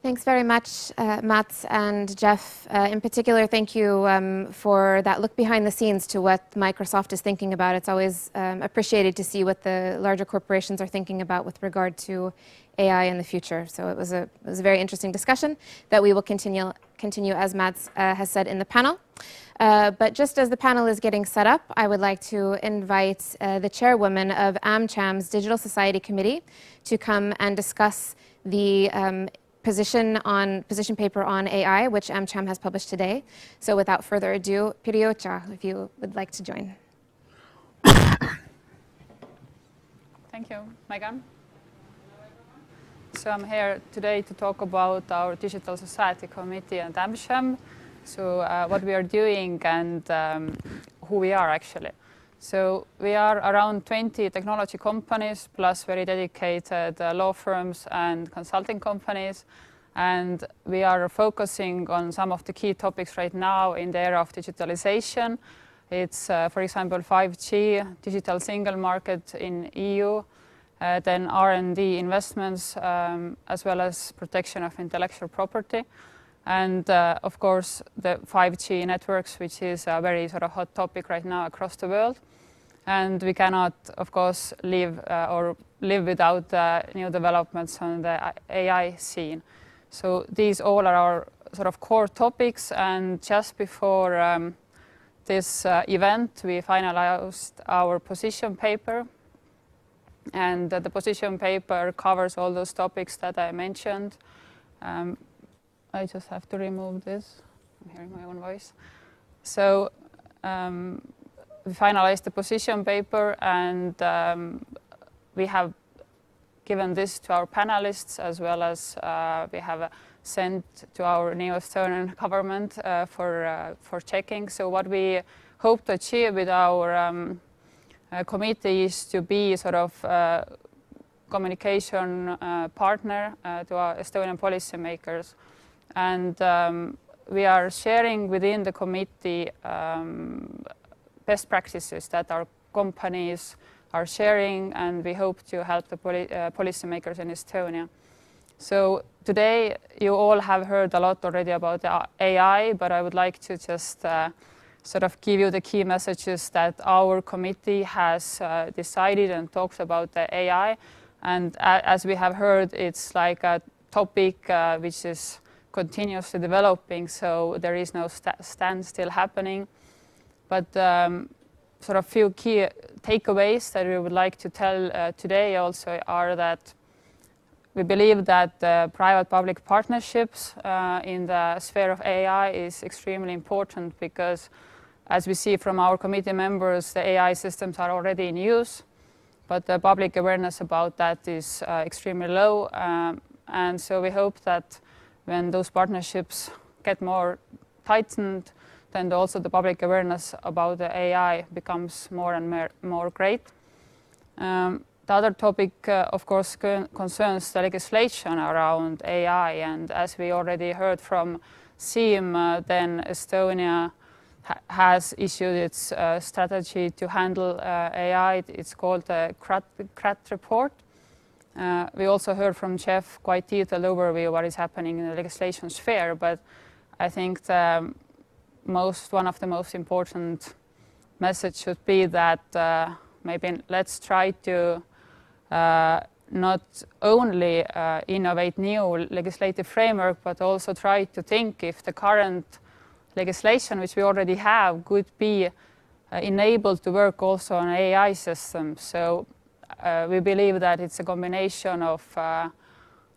Thanks very much, Mats and Jeff. In particular, thank you for that look behind the scenes to what Microsoft is thinking about. It's always appreciated to see what the larger corporations are thinking about with regard to AI in the future. So it was a very interesting discussion that we will continue as Mats has said in the panel. But just as the panel is getting set up, I would like to invite the chairwoman of AmCham's Digital Society Committee to come and discuss the position paper on AI, which AmCham has published today. So without further ado, Pirjocha, if you would like to join. Thank you, Megan. So I'm here today to talk about our Digital Society Committee and AmCham. So what we are doing and who we are actually. So we are around 20 technology companies plus very dedicated law firms and consulting companies. And we are focusing on some of the key topics right now in the era of digitalization. It's, for example, 5G, digital single market in EU, then R&D investments, as well as protection of intellectual property. And of course, the 5G networks, which is a very sort of hot topic right now across the world. And we cannot, of course, live without new developments on the AI scene. So these all are our sort of core topics. And just before this event, we finalized our position paper. And the position paper covers all those topics that I mentioned. I just have to remove this. I'm hearing my own voice. So we finalized the position paper, and we have given this to our panelists, as well as we have sent to our new Estonian government for checking. So what we hope to achieve with our committee is to be sort of communication partner to our Estonian policymakers. And we are sharing within the committee best practices that our companies are sharing, and we hope to help the policymakers in Estonia. So today you all have heard a lot already about AI, but I would like to just sort of give you the key messages that our committee has decided and talked about the AI. And as we have heard, it's like a topic which is continuously developing, so there is no standstill happening. But sort of few key takeaways that we would like to tell today also are that we believe that private-public partnerships in the sphere of AI is extremely important, because as we see from our committee members, the AI systems are already in use, but the public awareness about that is extremely low. And so we hope that when those partnerships get more tightened, then also the public awareness about the AI becomes more and more great. The other topic, of course, concerns the legislation around AI. And as we already heard from Siim, then Estonia has issued its strategy to handle AI. It's called the CRAT report. We also heard from Jeff quite detailed overview of what is happening in the legislation sphere, but I think one of the most important message should be that maybe let's try to not only innovate new legislative framework, but also try to think if the current legislation which we already have could be enabled to work also on AI systems. So we believe that it's a combination of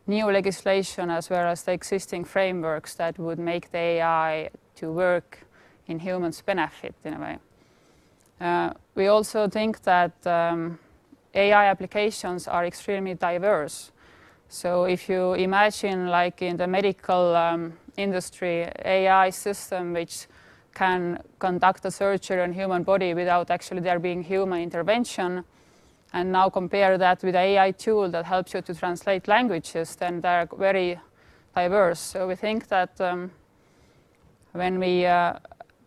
new legislation as well as the existing frameworks that would make the AI to work in humans' benefit in a way. We also think that AI applications are extremely diverse. So if you imagine, like in the medical industry, AI system which can conduct a surgery on human body without actually there being human intervention, and now compare that with an AI tool that helps you to translate languages, then they're very diverse. So we think that when we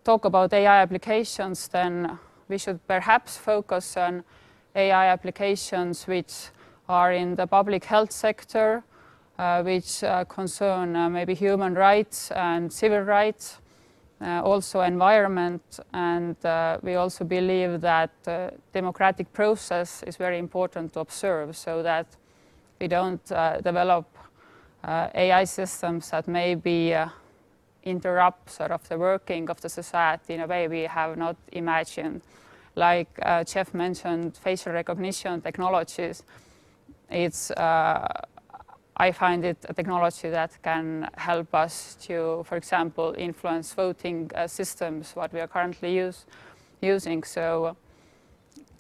talk about AI applications, then we should perhaps focus on AI applications which are in the public health sector, which concern maybe human rights and civil rights, also environment, and we also believe that the democratic process is very important to observe, so that we don't develop AI systems that maybe interrupt sort of the working of the society in a way we have not imagined. Like Jeff mentioned, facial recognition technologies. It's I find it a technology that can help us to, for example, influence voting systems, what we are currently using. So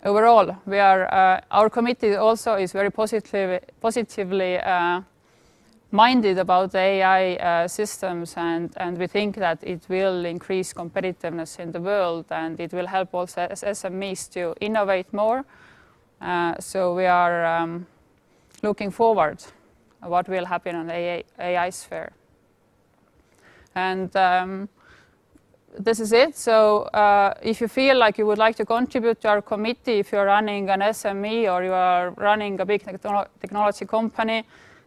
overall, we are our committee also is very positively minded about the AI systems, and we think that it will increase competitiveness in the world, and it will help also SMEs to innovate more. So we are looking forward what will happen on the AI sphere. And this is it. So if you feel like you would like to contribute to our committee, if you're running an SME or you are running a big technology company,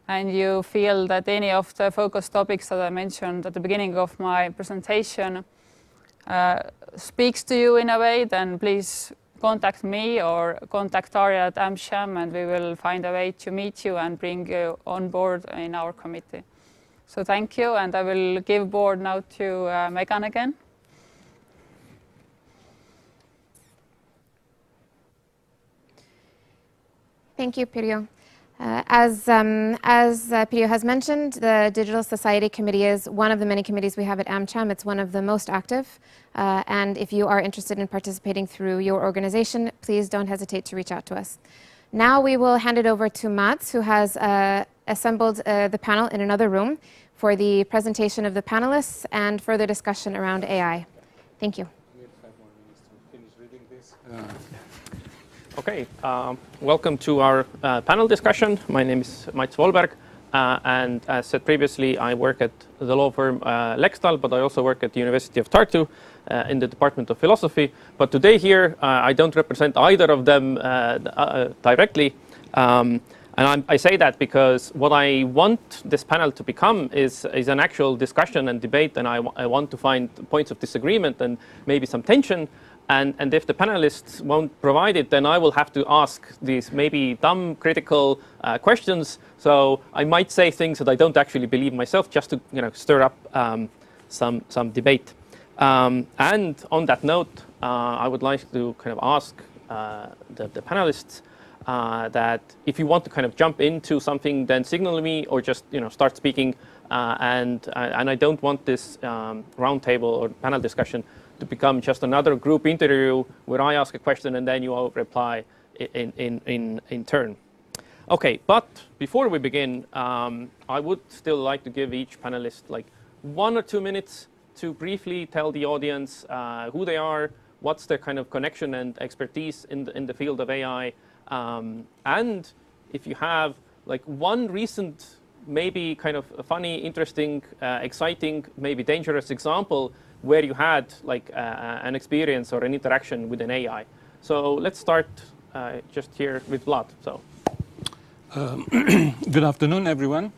and you feel that any of the focus topics that I mentioned at the beginning of my presentation speaks to you in a way, then please contact me or contact Tarja at AmCham, and we will find a way to meet you and bring you on board in our committee. So thank you, and I will give board now to Megan again. Thank you, Pirjo. As Pirjo has mentioned, the Digital Society Committee is one of the many committees we have at AmCham. It's one of the most active. And if you are interested in participating through your organization, please don't hesitate to reach out to us. Now we will hand it over to Mats, who has assembled the panel in another room for the presentation of the panelists and further discussion around AI. Thank you. We have 5 more minutes to finish reading this. Okay, welcome to our panel discussion. My name is Mats Wohlberg, and as said previously, I work at the law firm Lextal, but I also work at the University of Tartu in the Department of Philosophy. But today here, I don't represent either of them directly. And I say that because what I want this panel to become is an actual discussion and debate, and I want to find points of disagreement and maybe some tension. And if the panelists won't provide it, then I will have to ask these maybe dumb, critical questions. So I might say things that I don't actually believe myself, just to stir up some debate. And on that note, I would like to kind of ask the panelists that if you want to kind of jump into something, then signal me or just start speaking. And I don't want this roundtable or panel discussion to become just another group interview where I ask a question and then you all reply in turn. Okay, but before we begin, I would still like to give each panelist like 1 or 2 minutes to briefly tell the audience who they are, what's their kind of connection and expertise in the field of AI, and if you have like one recent, maybe kind of a funny, interesting, exciting, maybe dangerous example where you had like an experience or an interaction with an AI. So let's start just here with Vlad. So, Good afternoon, everyone.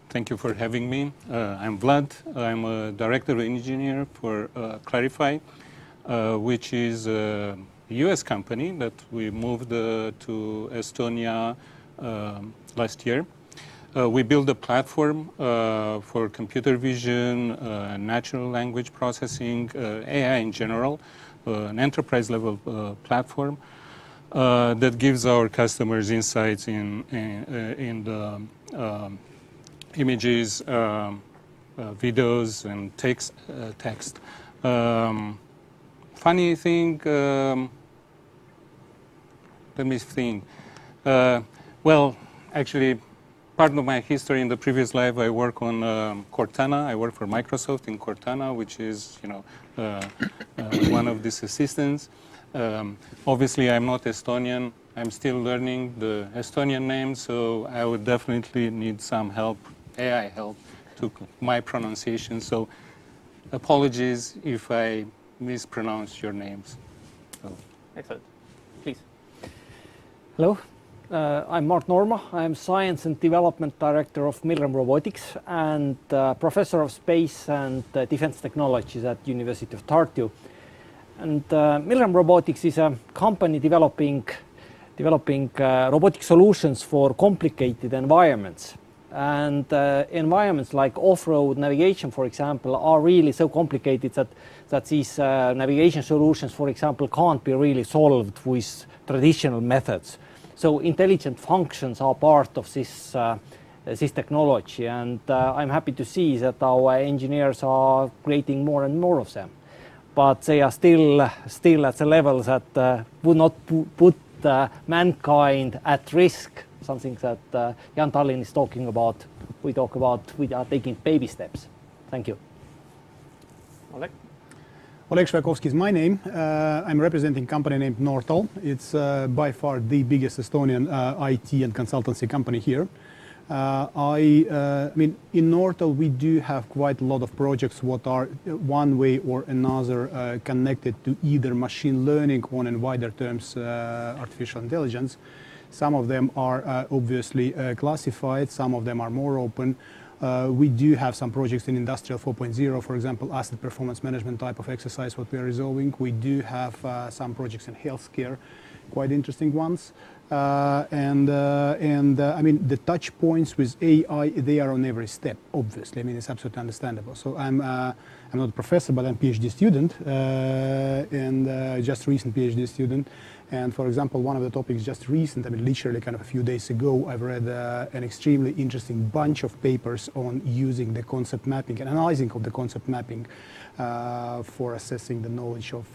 Thank you for having me. I'm Vlad. I'm a director engineer for Clarifai, which is a US company that we moved to Estonia last year. We built a platform for computer vision, natural language processing, AI in general, an enterprise-level platform that gives our customers insights in the images, videos, and text. Funny thing, let me think. Well, actually, part of my history in the previous life, I work on Cortana. I work for Microsoft in Cortana, which is, one of these assistants. Obviously, I'm not Estonian. I'm still learning the Estonian name, so I would definitely need some help, AI help, to my pronunciation. So, apologies if I mispronounce your names. So. Excellent. Please. Hello, I'm Mart Norma. I'm Science and Development Director of Milrem Robotics and Professor of Space and Defense Technologies at University of Tartu. And Milrem Robotics is a company developing robotic solutions for complicated environments. And environments like off-road navigation, for example, are really so complicated that these navigation solutions, for example, can't be really solved with traditional methods. So intelligent functions are part of this technology, and I'm happy to see that our engineers are creating more and more of them. But they are still at the level that would not put mankind at risk, something that Jan Tallinn is talking about. We are taking baby steps. Thank you. Oleg? Oleg Shvakovsky is my name. I'm representing a company named Nortal. It's by far the biggest Estonian IT and consultancy company here. I mean, in Nortal, we do have quite a lot of projects what are one way or another connected to either machine learning or in wider terms artificial intelligence. Some of them are obviously classified, some of them are more open. We do have some projects in Industrial 4.0, for example, asset performance management type of exercise, what we are resolving. We do have some projects in healthcare, quite interesting ones. I mean, the touch points with AI, they are on every step, obviously. I mean, it's absolutely understandable. So I'm not a professor, but I'm a PhD student, and just recent PhD student. And for example, one of the topics just recent, I mean, literally kind of a few days ago, I've read an extremely interesting bunch of papers on using the concept mapping and analyzing of the concept mapping for assessing the knowledge of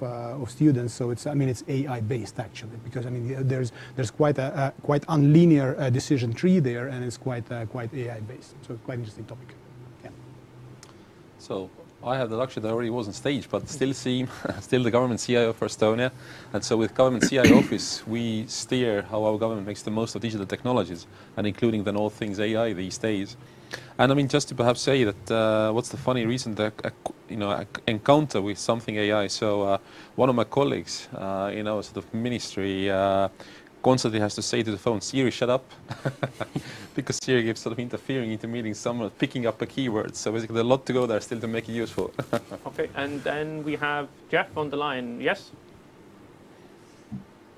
students. So it's, I mean, it's AI based actually, because I mean, there's quite a quite unlinear decision tree there, and it's quite AI based. So quite interesting topic. Yeah. So I have the luxury that I already was on stage, but still the government CIO for Estonia. And so with government CIO office, we steer how our government makes the most of digital technologies, and including then all things AI these days. And I mean, just to perhaps say that what's the funny recent encounter with something AI. So one of my colleagues in our sort of ministry constantly has to say to the phone, Siri, shut up, because Siri keeps sort of interfering into meetings, someone picking up a keyword. So basically, there's a lot to go there still to make it useful. Okay, and then we have Jeff on the line. Yes?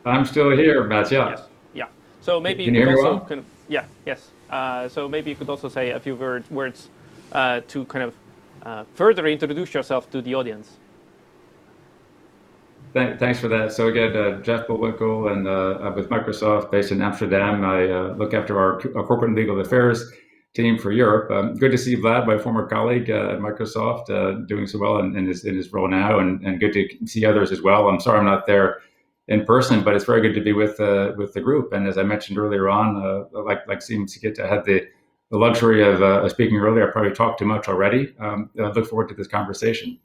I'm still here, Mats. Yeah. Yes. Yeah. So maybe Can you you could hear me also well? kind of, yeah, yes. So maybe you could also say a few words to kind of further introduce yourself to the audience. Thanks for that. So again, Jeff Bullwinkle, and I'm with Microsoft based in Amsterdam. I look after our corporate and legal affairs team for Europe. Good to see Vlad, my former colleague at Microsoft, doing so well in his role now, and good to see others as well. I'm sorry I'm not there in person, but it's very good to be with the group. And as I mentioned earlier on, like seems to get to have the luxury of speaking earlier. I probably talked too much already. I look forward to this conversation.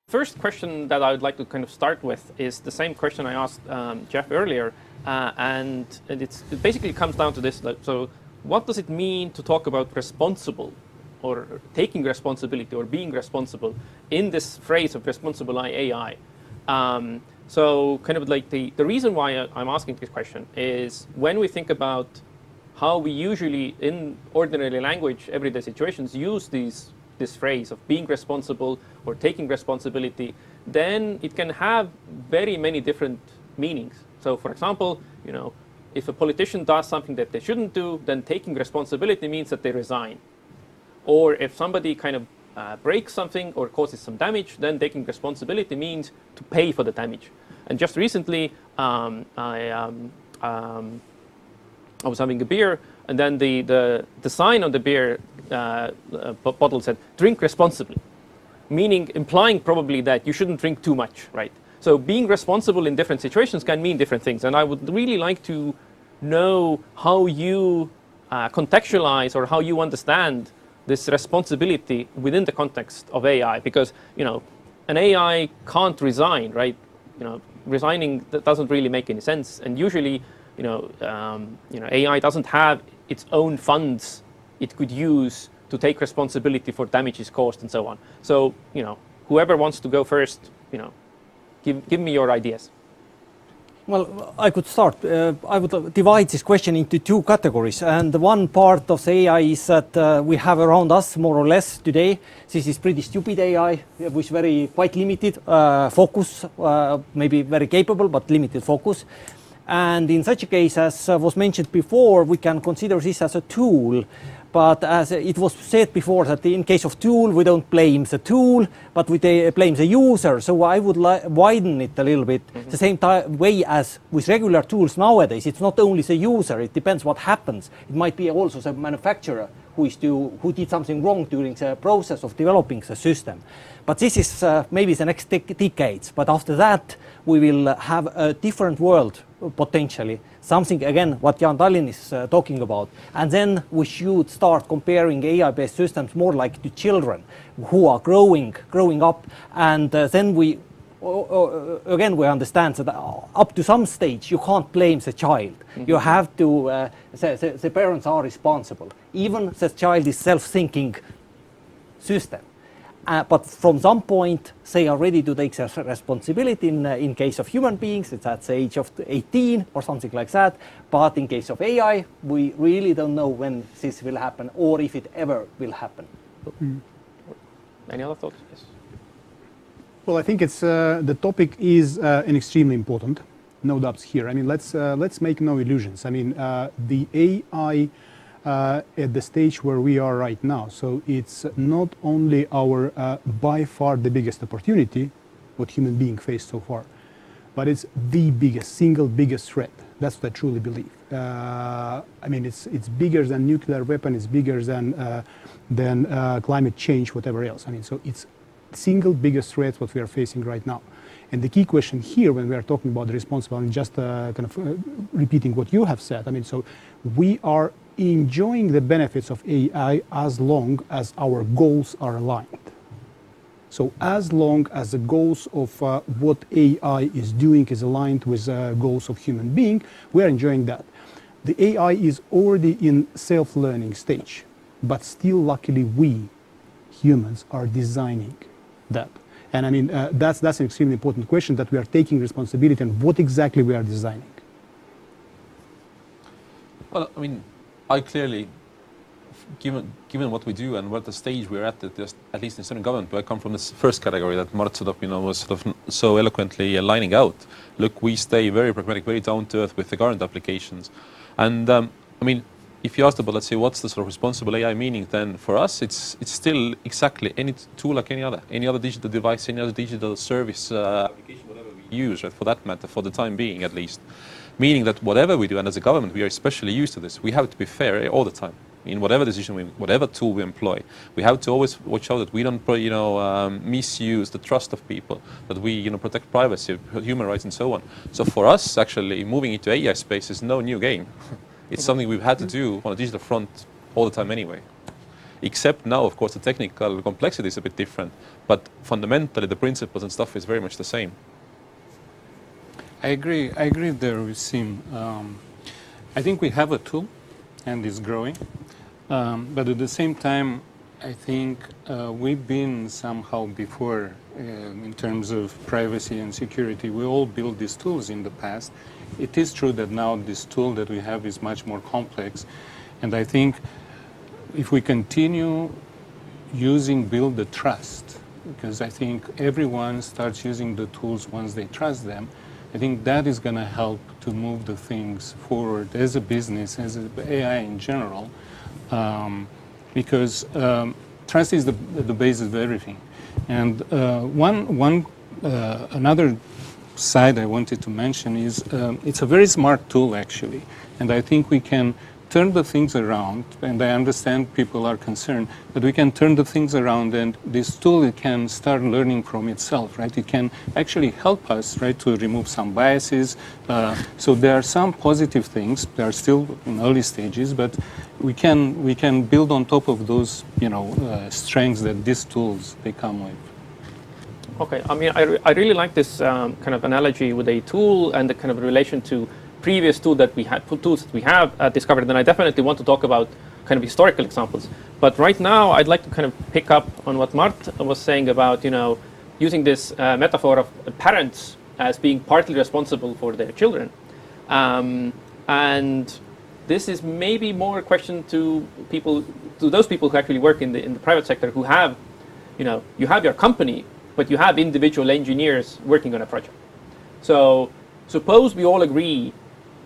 First question that I would like to kind of start with is the same question I asked Jeff earlier, and it basically comes down to this. So what does it mean to talk about responsible or taking responsibility or being responsible in this phrase of responsible AI? So kind of like the reason why I'm asking this question is when we think about how we usually in ordinary language, everyday situations use this phrase of being responsible or taking responsibility, then it can have very many different meanings. So for example, you know, if a politician does something that they shouldn't do, then taking responsibility means that they resign. Or if somebody kind of breaks something or causes some damage, then taking responsibility means to pay for the damage. And just recently, I was having a beer, and then the sign on the beer bottle said, "Drink responsibly," meaning implying probably that you shouldn't drink too much, right? So being responsible in different situations can mean different things. And I would really like to know how you contextualize or how you understand this responsibility within the context of AI, because, you know, an AI can't resign, right? You know, resigning doesn't really make any sense. And usually, AI doesn't have its own funds it could use to take responsibility for damages caused and so on. So, you know, whoever wants to go first, you know, give me your ideas. Well, I could start. I would divide this question into two categories. And one part of the AI is that we have around us, more or less, today. This is pretty stupid AI, with very quite limited focus, maybe very capable, but limited focus. And in such a case, as was mentioned before, we can consider this as a tool. But as it was said before, that in case of tool, we don't blame the tool, but we blame the user. So I would widen it a little bit. The same way as with regular tools nowadays, it's not only the user, it depends what happens. It might be also the manufacturer who did something wrong during the process of developing the system. But this is maybe the next decades. But after that, we will have a different world, potentially. Something, again, what Jan Tallinn is talking about. And then we should start comparing AI-based systems more like to children who are growing up. And then we understand that up to some stage, you can't blame the child. Mm-hmm. You have to, the parents are responsible. Even the child is self-thinking system. But from some point, they are ready to take their responsibility. In case of human beings, it's at the age of 18 or something like that. But in case of AI, we really don't know when this will happen or if it ever will happen. Any other thoughts? Yes. Well, I think it's the topic is an extremely important, no doubts here. I mean, let's make no illusions. I mean, the AI. At the stage where we are right now. So it's not only our by far the biggest opportunity what human being faced so far, but it's the single biggest threat. That's what I truly believe. I mean, it's bigger than nuclear weapon. It's bigger than climate change, whatever else. I mean, so it's single biggest threat what we are facing right now. And the key question here, when we are talking about the responsible, and just kind of repeating what you have said. I mean, so we are enjoying the benefits of AI as long as our goals are aligned. So as long as the goals of what AI is doing is aligned with goals of human being, we are enjoying that. The AI is already in self-learning stage, but still luckily we, humans, are designing that. And I mean, that's an extremely important question, that we are taking responsibility and what exactly we are designing. Well, I mean, I clearly, given what we do and what the stage we're at least in student government, I come from this first category that Mart was sort of so eloquently lining out. Look, we stay very pragmatic, very down to earth with the current applications. And I mean, if you asked about, let's say, what's the sort of responsible AI meaning, then for us, it's still exactly any tool like any other digital device, any other digital service application, whatever we use, right, for that matter, for the time being at least. Meaning that whatever we do, and as a government, we are especially used to this, we have to be fair all the time. In whatever decision, whatever tool we employ, we have to always watch out that we don't, misuse the trust of people, that we, protect privacy, human rights, and so on. So for us, actually, moving into AI space is no new game. It's something we've had to do on a digital front all the time anyway. Except now, of course, the technical complexity is a bit different, but fundamentally the principles and stuff is very much the same. I agree there with Sim. I think we have a tool and it's growing, but at the same time, I think we've been somehow before in terms of privacy and security. We all built these tools in the past. It is true that now this tool that we have is much more complex, and I think if we continue build the trust, because I think everyone starts using the tools once they trust them, I think that is going to help to move the things forward as a business, as AI in general, because trust is the basis of everything. And another side I wanted to mention is it's a very smart tool, actually. And I think we can turn the things around, and I understand people are concerned, but we can turn the things around, and this tool, it can start learning from itself, right? It can actually help us, right, to remove some biases. So there are some positive things. They are still in early stages, but we can build on top of those, strengths that these tools they come with. Okay, I mean, I really like this kind of analogy with a tool and the kind of relation to previous tools that we have discovered, and I definitely want to talk about kind of historical examples. But right now, I'd like to kind of pick up on what Mart was saying about, using this metaphor of parents as being partly responsible for their children. And this is maybe more a question to those people who actually work in the private sector, who have, you have your company, but you have individual engineers working on a project. So suppose we all agree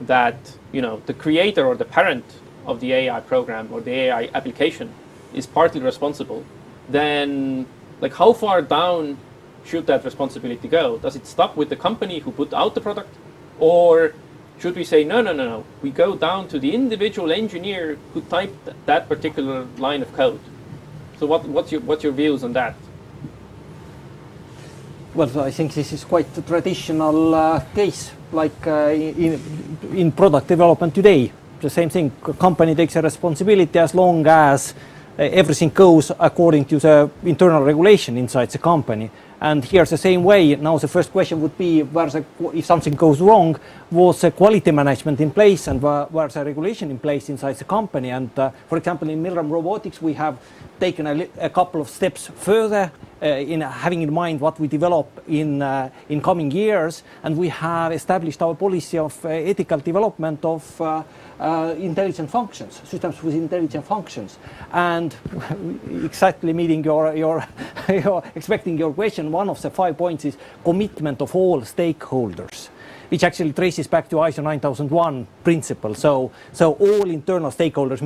that the creator or the parent of the AI program or the AI application is partly responsible, then how far down should that responsibility go? Does it stop with the company who put out the product, or should we say no, we go down to the individual engineer who typed that particular line of code? So what's your views on that? Well, I think this is quite a traditional case, like in product development today. The same thing, company takes a responsibility as long as everything goes according to the internal regulation inside the company. And here's the same way. Now the first question would be, if something goes wrong, was quality management in place, and where's the regulation in place inside the company? And for example, in Milrem Robotics, we have taken a couple of steps further in having in mind what we develop in coming years, and we have established our policy of ethical development of intelligent functions, systems with intelligent functions. And exactly meeting your expecting your question, one of the 5 points is commitment of all stakeholders, which actually traces back to ISO 9001 principle. So all internal stakeholders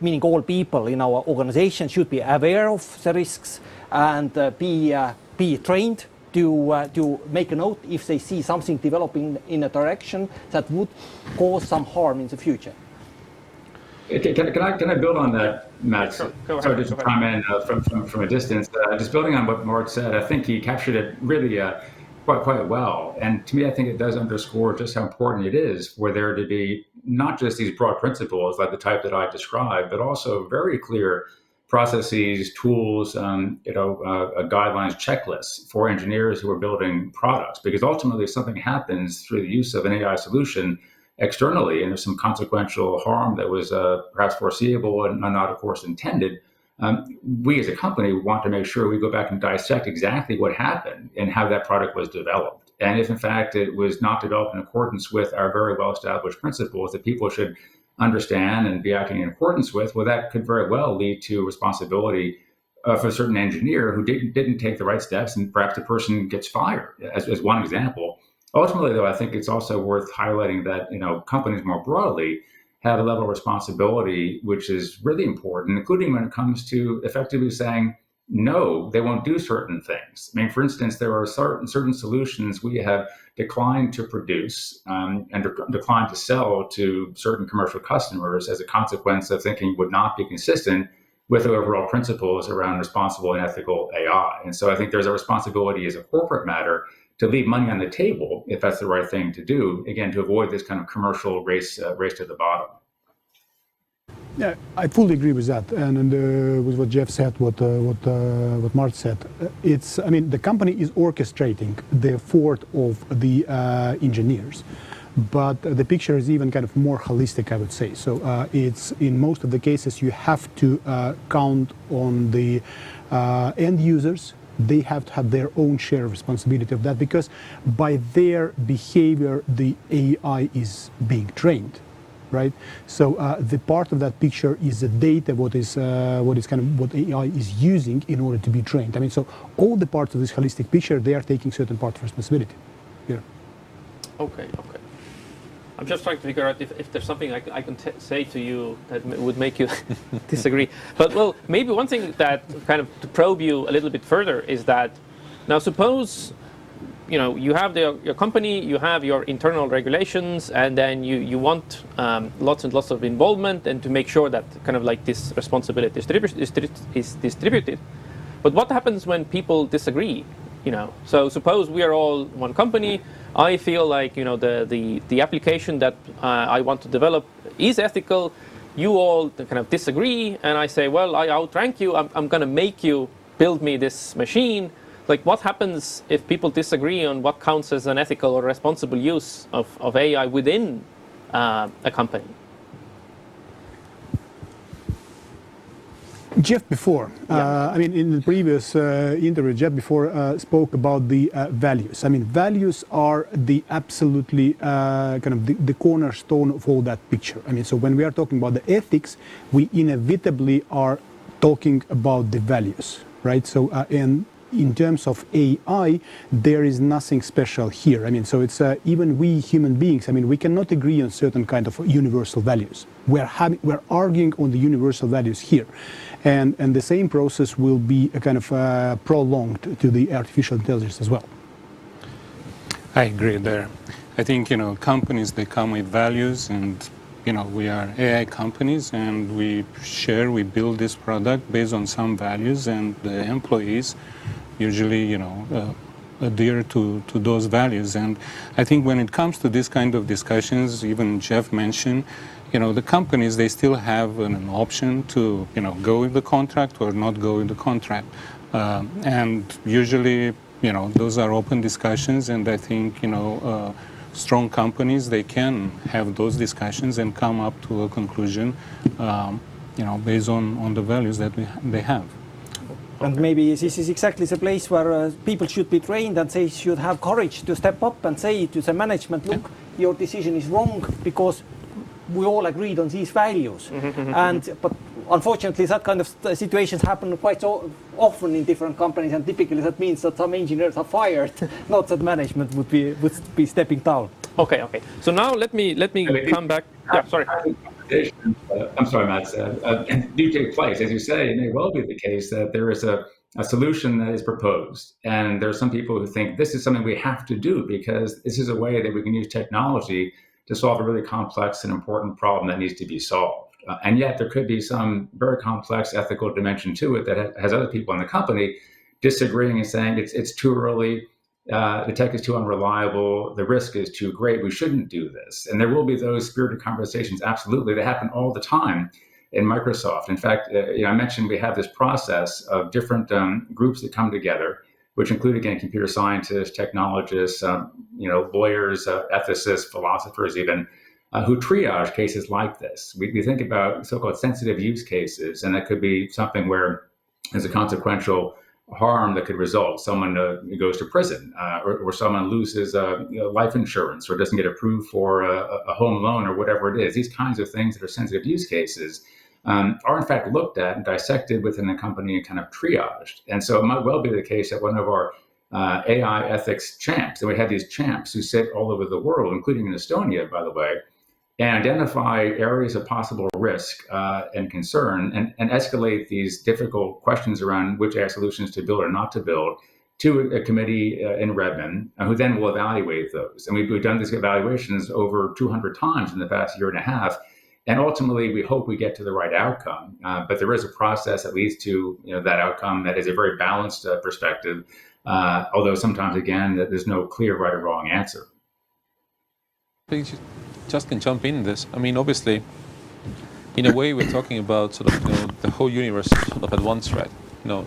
meaning all people in our organization should be aware of the risks and be trained to make a note if they see something developing in a direction that would cause some harm in the future. Can I build on that, Matt? Sure. Go So ahead. just comment from a distance. Just building on what Mart said, I think he captured it really quite well. And to me, I think it does underscore just how important it is for there to be not just these broad principles like the type that I described, but also very clear processes, tools, guidelines, checklists for engineers who are building products. Because ultimately, if something happens through the use of an AI solution externally, and there's some consequential harm that was perhaps foreseeable and not, of course, intended, we as a company want to make sure we go back and dissect exactly what happened and how that product was developed. And if, in fact, it was not developed in accordance with our very well-established principles that people should understand and be acting in accordance with, well, that could very well lead to responsibility for a certain engineer who didn't take the right steps, and perhaps the person gets fired, as one example. Ultimately, though, I think it's also worth highlighting that companies more broadly have a level of responsibility which is really important, including when it comes to effectively saying, no, they won't do certain things. I mean, for instance, there are certain solutions we have declined to produce and declined to sell to certain commercial customers as a consequence of thinking would not be consistent with the overall principles around responsible and ethical AI. And so I think there's a responsibility as a corporate matter to leave money on the table if that's the right thing to do, again, to avoid this kind of commercial race to the bottom. Yeah, I fully agree with that, and with what Jeff said, what Mart said. The company is orchestrating the effort of the engineers, but the picture is even kind of more holistic, I would say. So it's in most of the cases you have to count on the end users. They have to have their own share of responsibility of that, because by their behavior the AI is being trained. Right, so the part of that picture is the data, what AI is using in order to be trained. So all the parts of this holistic picture, they are taking certain part of responsibility. Yeah. Okay. I'm just trying to figure out if there's something I can say to you that would make you disagree. But well, maybe one thing that kind of to probe you a little bit further is that now suppose you have your company, you have your internal regulations, and then you want lots and lots of involvement and to make sure that kind of like this responsibility is distributed. But what happens when people disagree? So suppose we are all one company. I feel like the application that I want to develop is ethical. You all kind of disagree, and I say, well, I outrank you. I'm going to make you build me this machine. Like, what happens if people disagree on what counts as an ethical or responsible use of AI within a company? Jeff before, in the previous interview, Jeff before spoke about the values. Values are the absolutely kind of the cornerstone of all that picture. So when we are talking about the ethics, we inevitably are talking about the values, right? So in terms of AI, there is nothing special here. So it's even we human beings. We cannot agree on certain kind of universal values. We're arguing on the universal values here, and the same process will be a kind of prolonged to the artificial intelligence as well. I agree there. I think companies, they come with values, and we are AI companies, and we build this product based on some values, and the employees usually, adhere to those values. And I think when it comes to this kind of discussions, even Jeff mentioned, the companies, they still have an option to, go with the contract or not go with the contract. And usually, those are open discussions, and I think, strong companies, they can have those discussions and come up to a conclusion, based on the values that they have. And maybe this is exactly the place where people should be trained, and they should have courage to step up and say to the management, look, your decision is wrong because we all agreed on these values. But unfortunately, that kind of situations happen quite often in different companies, and typically that means that some engineers are fired, not that management would be stepping down. Okay. So now let me come back. Yeah, sorry. I'm sorry, Mats. Do take place. As you say, it may well be the case that there is a solution that is proposed. And there are some people who think this is something we have to do because this is a way that we can use technology to solve a really complex and important problem that needs to be solved. And yet there could be some very complex ethical dimension to it that has other people in the company disagreeing and saying it's too early. The tech is too unreliable, the risk is too great, we shouldn't do this. And there will be those spirited conversations, absolutely. They happen all the time in Microsoft. In fact, I mentioned we have this process of different groups that come together, which include, again, computer scientists, technologists, lawyers, ethicists, philosophers even, who triage cases like this. We think about so-called sensitive use cases, and that could be something where there's a consequential harm that could result. Someone goes to prison, or someone loses life insurance, or doesn't get approved for a home loan, or whatever it is. These kinds of things that are sensitive use cases are in fact looked at and dissected within the company and kind of triaged. And so it might well be the case that one of our AI ethics champs, and we have these champs who sit all over the world, including in Estonia, by the way, and identify areas of possible risk and concern, and escalate these difficult questions around which AI solutions to build or not to build to a committee in Redmond, who then will evaluate those. And we've done these evaluations over 200 times in the past year and a half. And ultimately, we hope we get to the right outcome. But there is a process that leads to that outcome that is a very balanced perspective, although sometimes, again, there's no clear right or wrong answer. Just can jump in this. Obviously, in a way, we're talking about sort of the whole universe sort of at once, right?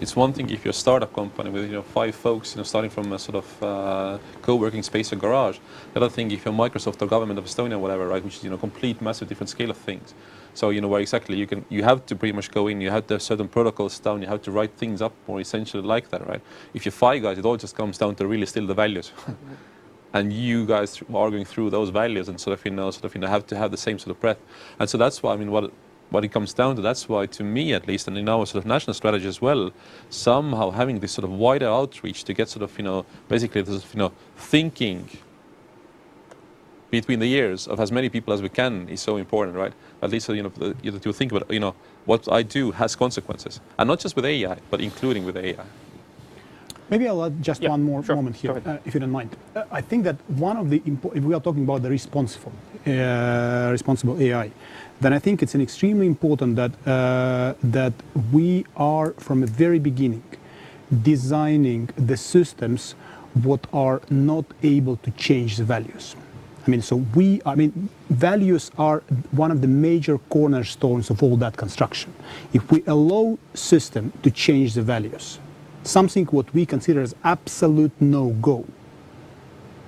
It's one thing if you're a startup company with 5 folks, starting from a sort of co-working space or garage. The other thing, if you're Microsoft or government of Estonia, or whatever, right, which is complete, massive, different scale of things. So where exactly you have to pretty much go in. You have to have certain protocols down. You have to write things up more essentially like that, right? If you're 5 guys, it all just comes down to really still the values. And you guys arguing through those values and sort of have to have the same sort of breadth. And so that's why what it comes down to. That's why, to me at least, and in our sort of national strategy as well, somehow having this sort of wider outreach to get sort of basically this thinking between the ears of as many people as we can is so important, right? At least so, that you think about, what I do has consequences, and not just with AI, but including with AI. Maybe I'll add just one more moment here, if you don't mind. I think that one of the if we are talking about the responsible AI, then I think it's an extremely important that we are from the very beginning designing the systems what are not able to change the values. Values are one of the major cornerstones of all that construction. If we allow system to change the values, something what we consider as absolute no-go,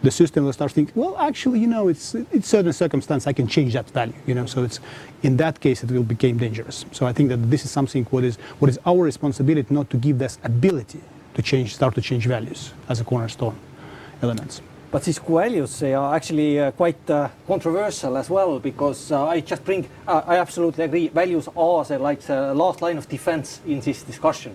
the system will start thinking, well, actually, it's certain circumstance I can change that value, so it's in that case it will become dangerous. So I think that this is something what is our responsibility, not to give this ability to start to change values as a cornerstone elements. But these values, they are actually quite controversial as well, because I absolutely agree, values are the last line of defense in this discussion.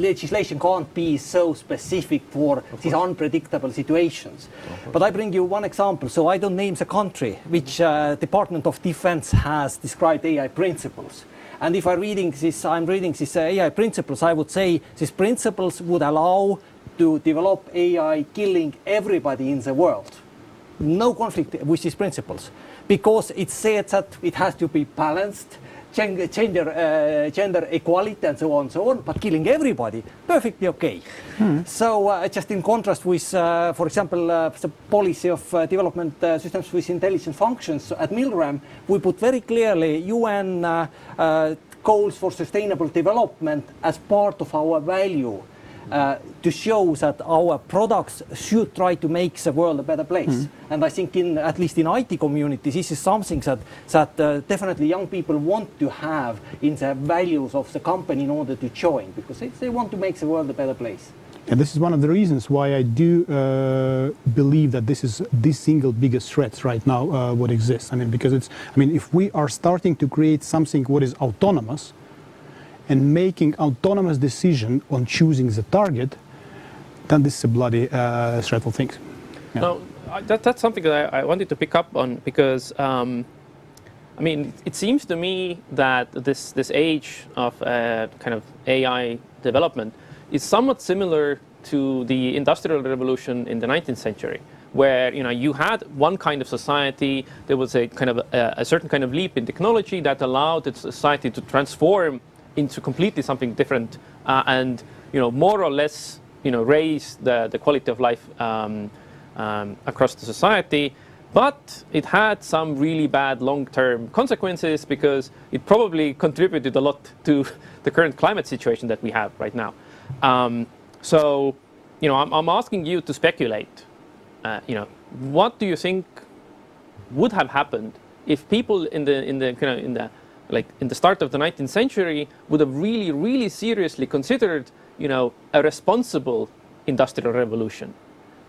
Legislation can't be so specific for these unpredictable situations. But I bring you one example, so I don't name the country, which Department of Defense has described AI principles. And if I'm reading these AI principles, I would say these principles would allow to develop AI killing everybody in the world. No conflict with these principles, because it says that it has to be balanced, gender equality and so on, but killing everybody, perfectly okay. So just in contrast with, for example, the policy of development systems with intelligent functions at Milram, we put very clearly UN goals for sustainable development as part of our value. To show that our products should try to make the world a better place. And I think at least in IT community, this is something that definitely young people want to have in the values of the company in order to join, because they want to make the world a better place. And this is one of the reasons why I do believe that this is the single biggest threat right now what exists. Because if we are starting to create something what is autonomous, and making autonomous decision on choosing the target, then this is a bloody threatful thing. Yeah. Now, that's something that I wanted to pick up on, because it seems to me that this age of kind of AI development is somewhat similar to the Industrial Revolution in the 19th century, where you had one kind of society. There was a kind of a certain kind of leap in technology that allowed the society to transform into completely something different, and more or less raise the quality of life across the society. But it had some really bad long-term consequences, because it probably contributed a lot to the current climate situation that we have right now. So I'm asking you to speculate. What do you think would have happened if people in the start of the 19th century would have really, really seriously considered, a responsible industrial revolution?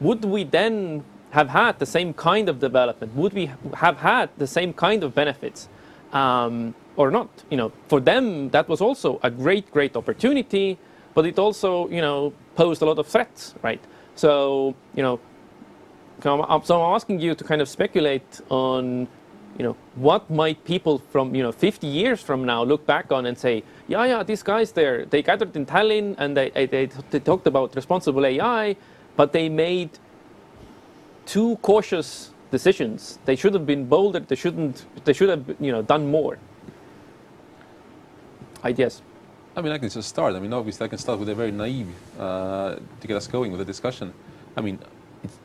Would we then have had the same kind of development? Would we have had the same kind of benefits, or not? For them, that was also a great, great opportunity, but it also, posed a lot of threats, right? So, I'm asking you to kind of speculate on, what might people from 50 years from now look back on and say, yeah, these guys there, they gathered in Tallinn and they talked about responsible AI, but they made too cautious decisions. They should have been bolder. They should have done more. Ideas. I can just start. Obviously I can start with a very naive to get us going with the discussion.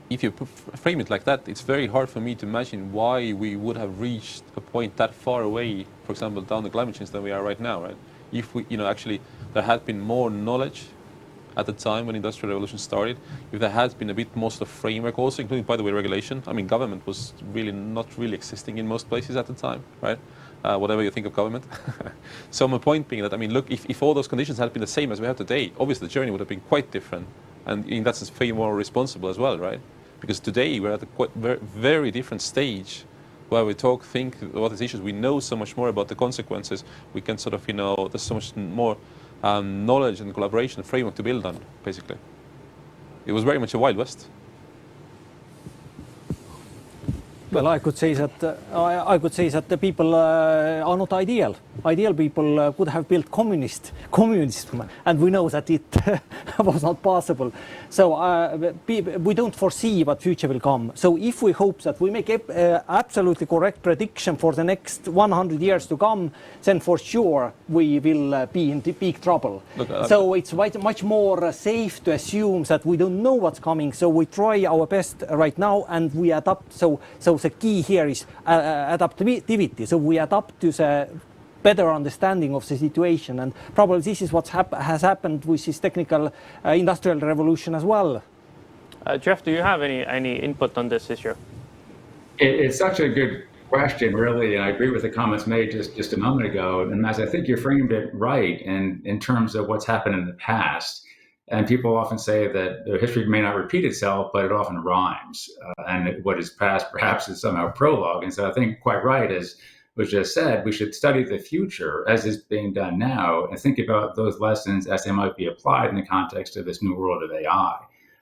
If you frame it like that, it's very hard for me to imagine why we would have reached a point that far away, for example, down the climate change than we are right now, right? If we, actually, there had been more knowledge at the time when Industrial Revolution started, if there had been a bit more sort of framework also, including, by the way, regulation. Government was really not really existing in most places at the time, right? Whatever you think of government. So my point being that, look, if all those conditions had been the same as we have today, obviously the journey would have been quite different. And in that sense, far more responsible as well, right? Because today we're at a quite very different stage where we think about these issues. We know so much more about the consequences. We can sort of, there's so much more knowledge and collaboration and framework to build on, basically. It was very much a Wild West. Well, I could say that the people are not ideal. Ideal people could have built communism, and we know that it was not possible. So we don't foresee what future will come. So if we hope that we make absolutely correct prediction for the next 100 years to come, then for sure we will be in big trouble. So it's much more safe to assume that we don't know what's coming. So we try our best right now, and we adapt. So the key here is adaptivity. So we adapt to the better understanding of the situation, and probably this is what has happened with this technical industrial revolution as well. Jeff, do you have any input on this issue? It's such a good question, really, and I agree with the comments made just a moment ago. And as I think you framed it right, and in terms of what's happened in the past. And people often say that the history may not repeat itself, but it often rhymes. And what is past perhaps is somehow prologue. And so I think quite right, as was just said, we should study the future as is being done now and think about those lessons as they might be applied in the context of this new world of AI.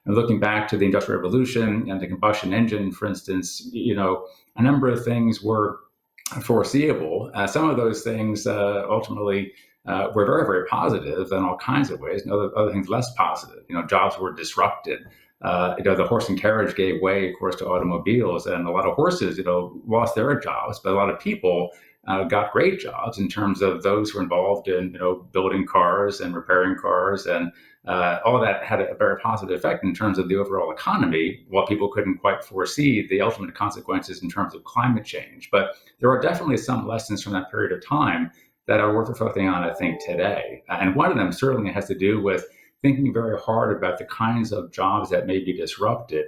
And looking back to the Industrial Revolution and the combustion engine, for instance, a number of things were foreseeable. Some of those things ultimately were very, very positive in all kinds of ways, and other things less positive. Jobs were disrupted. The horse and carriage gave way, of course, to automobiles, and a lot of horses, lost their jobs, but a lot of people got great jobs in terms of those who were involved in, building cars and repairing cars, and all of that had a very positive effect in terms of the overall economy, while people couldn't quite foresee the ultimate consequences in terms of climate change. But there are definitely some lessons from that period of time that are worth reflecting on, I think, today. And one of them certainly has to do with thinking very hard about the kinds of jobs that may be disrupted,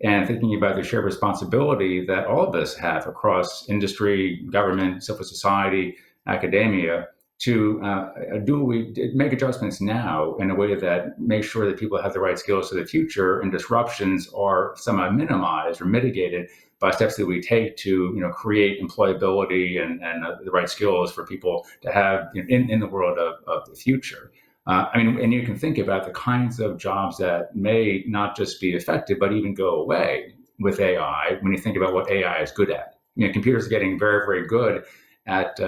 and thinking about the shared responsibility that all of us have across industry, government, civil society, academia, to make adjustments now in a way that makes sure that people have the right skills for the future, and disruptions are somehow minimized or mitigated by steps that we take to create employability and the right skills for people to have in the world of the future. And you can think about the kinds of jobs that may not just be affected, but even go away with AI when you think about what AI is good at. Computers are getting very, very good at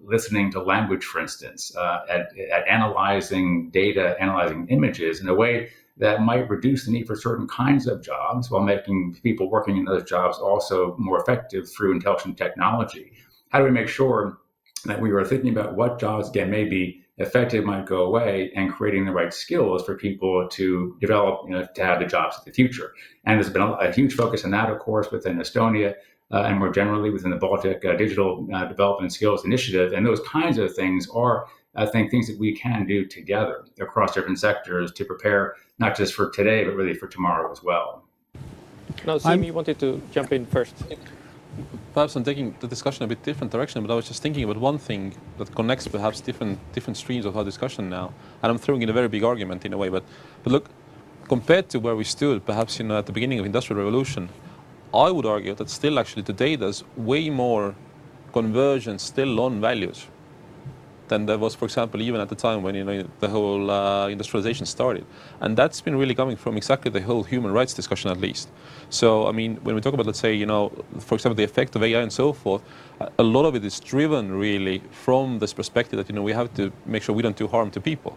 listening to language, for instance, at analyzing data, analyzing images in a way that might reduce the need for certain kinds of jobs, while making people working in those jobs also more effective through intelligent technology. How do we make sure that we are thinking about what jobs, again, may be affected, might go away, and creating the right skills for people to develop, to have the jobs of the future? And there's been a huge focus on that, of course, within Estonia, and more generally within the Baltic Digital Development Skills Initiative. And those kinds of things are, I think, things that we can do together across different sectors to prepare not just for today, but really for tomorrow as well. No, Siim, you wanted to jump in first. Perhaps I'm taking the discussion a bit different direction, but I was just thinking about one thing that connects perhaps different streams of our discussion now. And I'm throwing in a very big argument in a way, but look, compared to where we stood, perhaps at the beginning of Industrial Revolution, I would argue that still actually today there's way more convergence still on values than there was, for example, even at the time when the whole industrialization started. And that's been really coming from exactly the whole human rights discussion, at least. So, when we talk about, let's say, for example, the effect of AI and so forth, a lot of it is driven really from this perspective that, we have to make sure we don't do harm to people.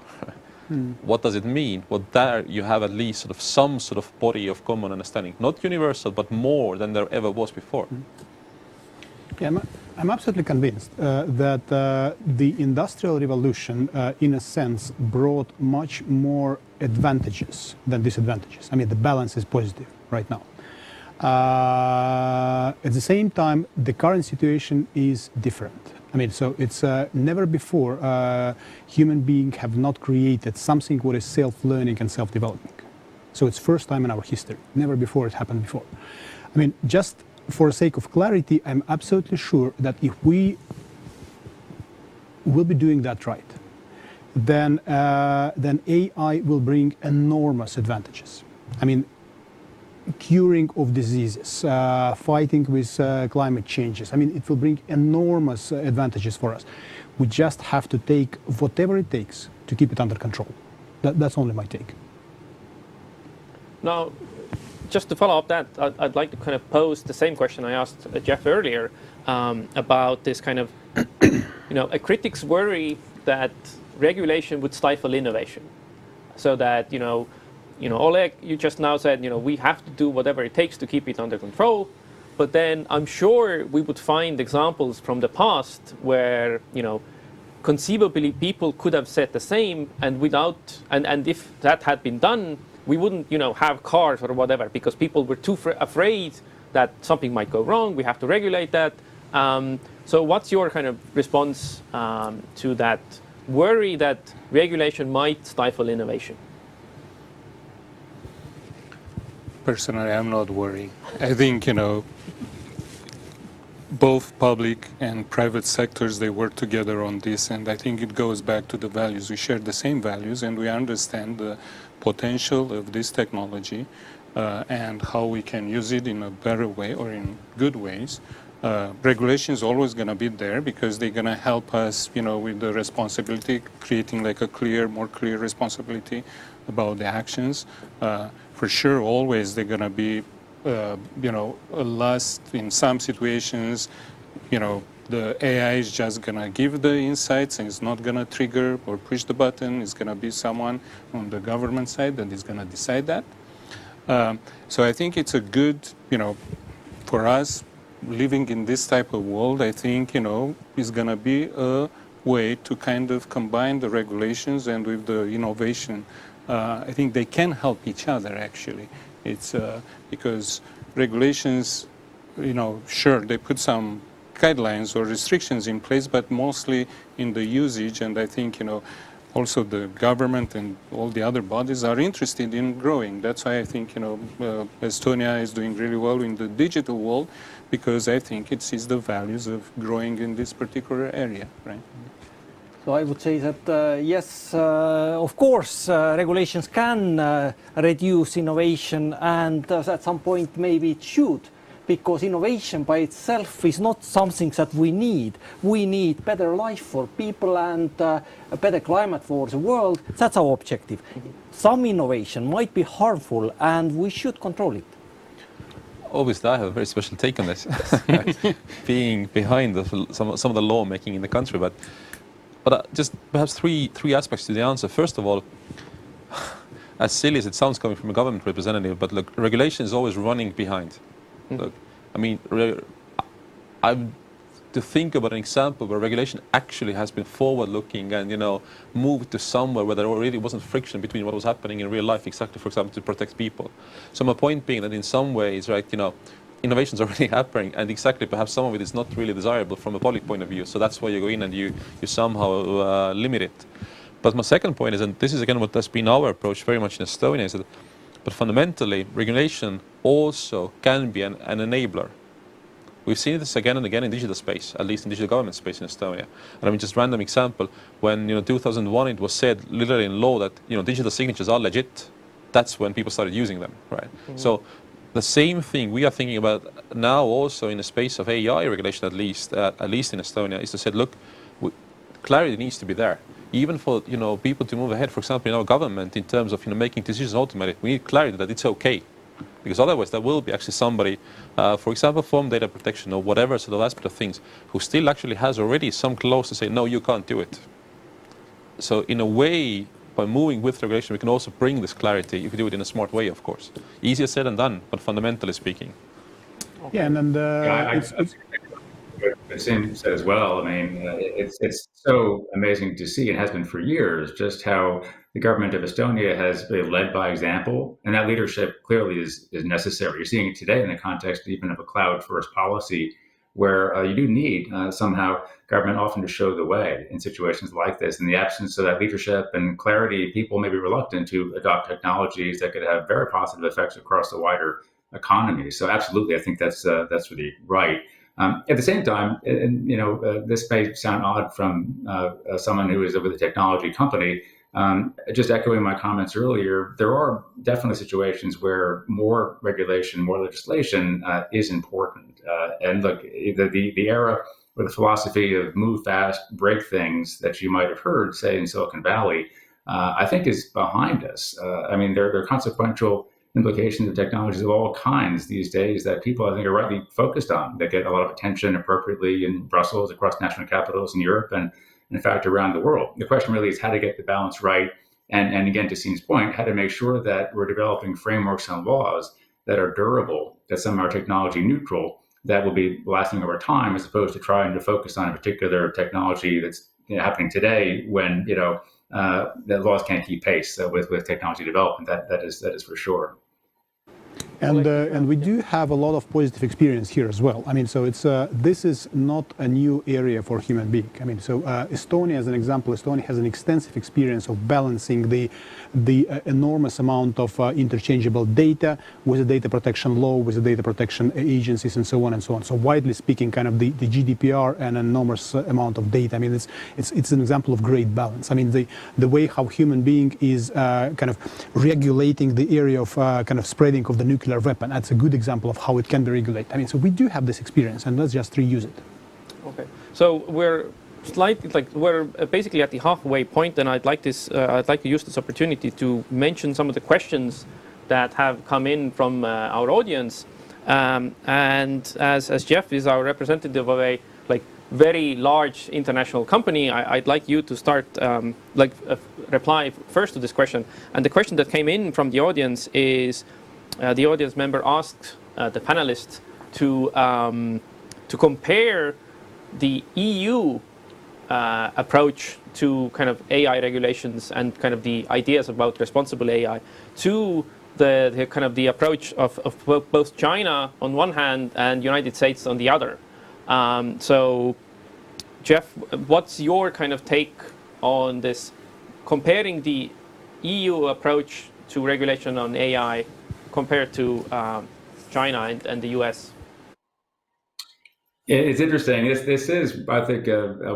What does it mean? Well, there you have at least some sort of body of common understanding, not universal, but more than there ever was before. Yeah, I'm absolutely convinced that the Industrial Revolution, in a sense, brought much more advantages than disadvantages. The balance is positive right now. At the same time, the current situation is different. So it's never before human beings have not created something what is self-learning and self-developing. So it's first time in our history. Never before it happened before. Just for the sake of clarity, I'm absolutely sure that if we will be doing that right, then AI will bring enormous advantages. Curing of diseases, fighting with climate changes. It will bring enormous advantages for us. We just have to take whatever it takes to keep it under control. That's only my take. Now, just to follow up that, I'd like to kind of pose the same question I asked Jeff earlier about this kind of, a critic's worry that regulation would stifle innovation. So that, Oleg, you just now said, we have to do whatever it takes to keep it under control. But then I'm sure we would find examples from the past where, conceivably people could have said the same, and and if that had been done, we wouldn't, have cars or whatever, because people were too afraid that something might go wrong. We have to regulate that. So what's your kind of response to that worry that regulation might stifle innovation? Personally, I'm not worried. I think, both public and private sectors, they work together on this, and I think it goes back to the values. We share the same values, and we understand the potential of this technology and how we can use it in a better way or in good ways. Regulation is always going to be there because they're going to help us, with the responsibility, creating like a more clear responsibility about the actions. For sure, always they're going to be, a lust in some situations. The AI is just going to give the insights and it's not going to trigger or push the button. It's going to be someone on the government side that is going to decide that. So I think it's a good, for us, living in this type of world, I think, is going to be a way to kind of combine the regulations and with the innovation. I think they can help each other, actually. It's because regulations, sure, they put some guidelines or restrictions in place, but mostly in the usage. And I think, also the government and all the other bodies are interested in growing. That's why I think, Estonia is doing really well in the digital world, because I think it sees the values of growing in this particular area, right? So I would say that yes, of course, regulations can reduce innovation, and at some point maybe it should, because innovation by itself is not something that we need. We need better life for people and a better climate for the world. That's our objective. Some innovation might be harmful, and we should control it. Obviously, I have a very special take on this, being behind some of the lawmaking in the country. But just perhaps three aspects to the answer. First of all, as silly as it sounds coming from a government representative, but look, regulation is always running behind. Look, I mean, to think about an example where regulation actually has been forward-looking and moved to somewhere where there already wasn't friction between what was happening in real life, exactly, for example, to protect people. So my point being that in some ways, right, innovations are already happening, and exactly perhaps some of it is not really desirable from a public point of view. So that's why you go in and you somehow limit it. But my second point is, and this is again what has been our approach very much in Estonia, is that, but fundamentally, regulation also can be an enabler. We've seen this again and again in digital space, at least in digital government space in Estonia. And I mean, just random example, when 2001 it was said literally in law that digital signatures are legit, that's when people started using them, right? Mm-hmm. So the same thing we are thinking about now also in the space of AI regulation, at least in Estonia, is to say, look, clarity needs to be there. Even for people to move ahead, for example, in our government, in terms of making decisions automated, we need clarity that it's okay. Because otherwise there will be actually somebody, for example, from data protection or whatever sort of aspect of things, who still actually has already some clause to say, no, you can't do it. So in a way, by moving with regulation, we can also bring this clarity if we do it in a smart way, of course. Easier said than done, but fundamentally speaking. Okay. Yeah, and what Sim said as well. I mean, it's so amazing to see, and has been for years, just how the government of Estonia has been led by example, and that leadership clearly is necessary. You're seeing it today in the context even of a cloud-first policy, where you do need somehow government often to show the way in situations like this. In the absence of that leadership and clarity, people may be reluctant to adopt technologies that could have very positive effects across the wider economy. So absolutely, I think that's really right. At the same time, this may sound odd from someone who is with a technology company. Just echoing my comments earlier, there are definitely situations where more regulation, more legislation is important. And look, the era or the philosophy of move fast, break things that you might have heard, say, in Silicon Valley, I think is behind us. I mean, there are consequential implications of technologies of all kinds these days that people, I think, are rightly focused on. They get a lot of attention appropriately in Brussels, across national capitals in Europe, and in fact, around the world. The question really is how to get the balance right. And again, to Siim's point, how to make sure that we're developing frameworks and laws that are durable, that some are technology neutral, that will be lasting over time, as opposed to trying to focus on a particular technology that's happening today when the laws can't keep pace with technology development. That is for sure. And we do have a lot of positive experience here as well. I mean, so it's this is not a new area for human being. I mean, so Estonia, as an example, Estonia has an extensive experience of balancing the enormous amount of interchangeable data with the data protection law, with the data protection agencies, and so on and so on. So widely speaking, kind of the GDPR and an enormous amount of data. I mean, it's an example of great balance. I mean, the way how human being is kind of regulating the area of kind of spreading of the nuclear weapon. That's a good example of how it can be regulated. I mean, so we do have this experience, and let's just reuse it. Okay, so we're basically at the halfway point, and I'd like to use this opportunity to mention some of the questions that have come in from our audience. And as Jeff is our representative of a very large international company, I'd like you to start reply first to this question. And the question that came in from the audience is. The audience member asked the panelists to compare the EU approach to kind of AI regulations and kind of the ideas about responsible AI to the kind of the approach of both China on one hand and United States on the other. So, Jeff, what's your kind of take on this, comparing the EU approach to regulation on AI compared to China and the US? It's interesting. This is, I think,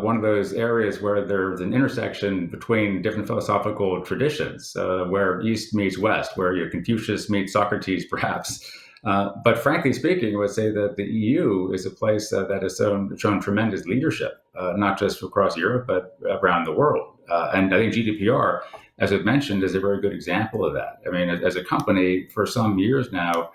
one of those areas where there's an intersection between different philosophical traditions, where East meets West, where Confucius meets Socrates, perhaps. But frankly speaking, I would say that the EU is a place that has shown tremendous leadership, not just across Europe, but around the world. And I think GDPR, as I've mentioned, is a very good example of that. I mean, as a company, for some years now,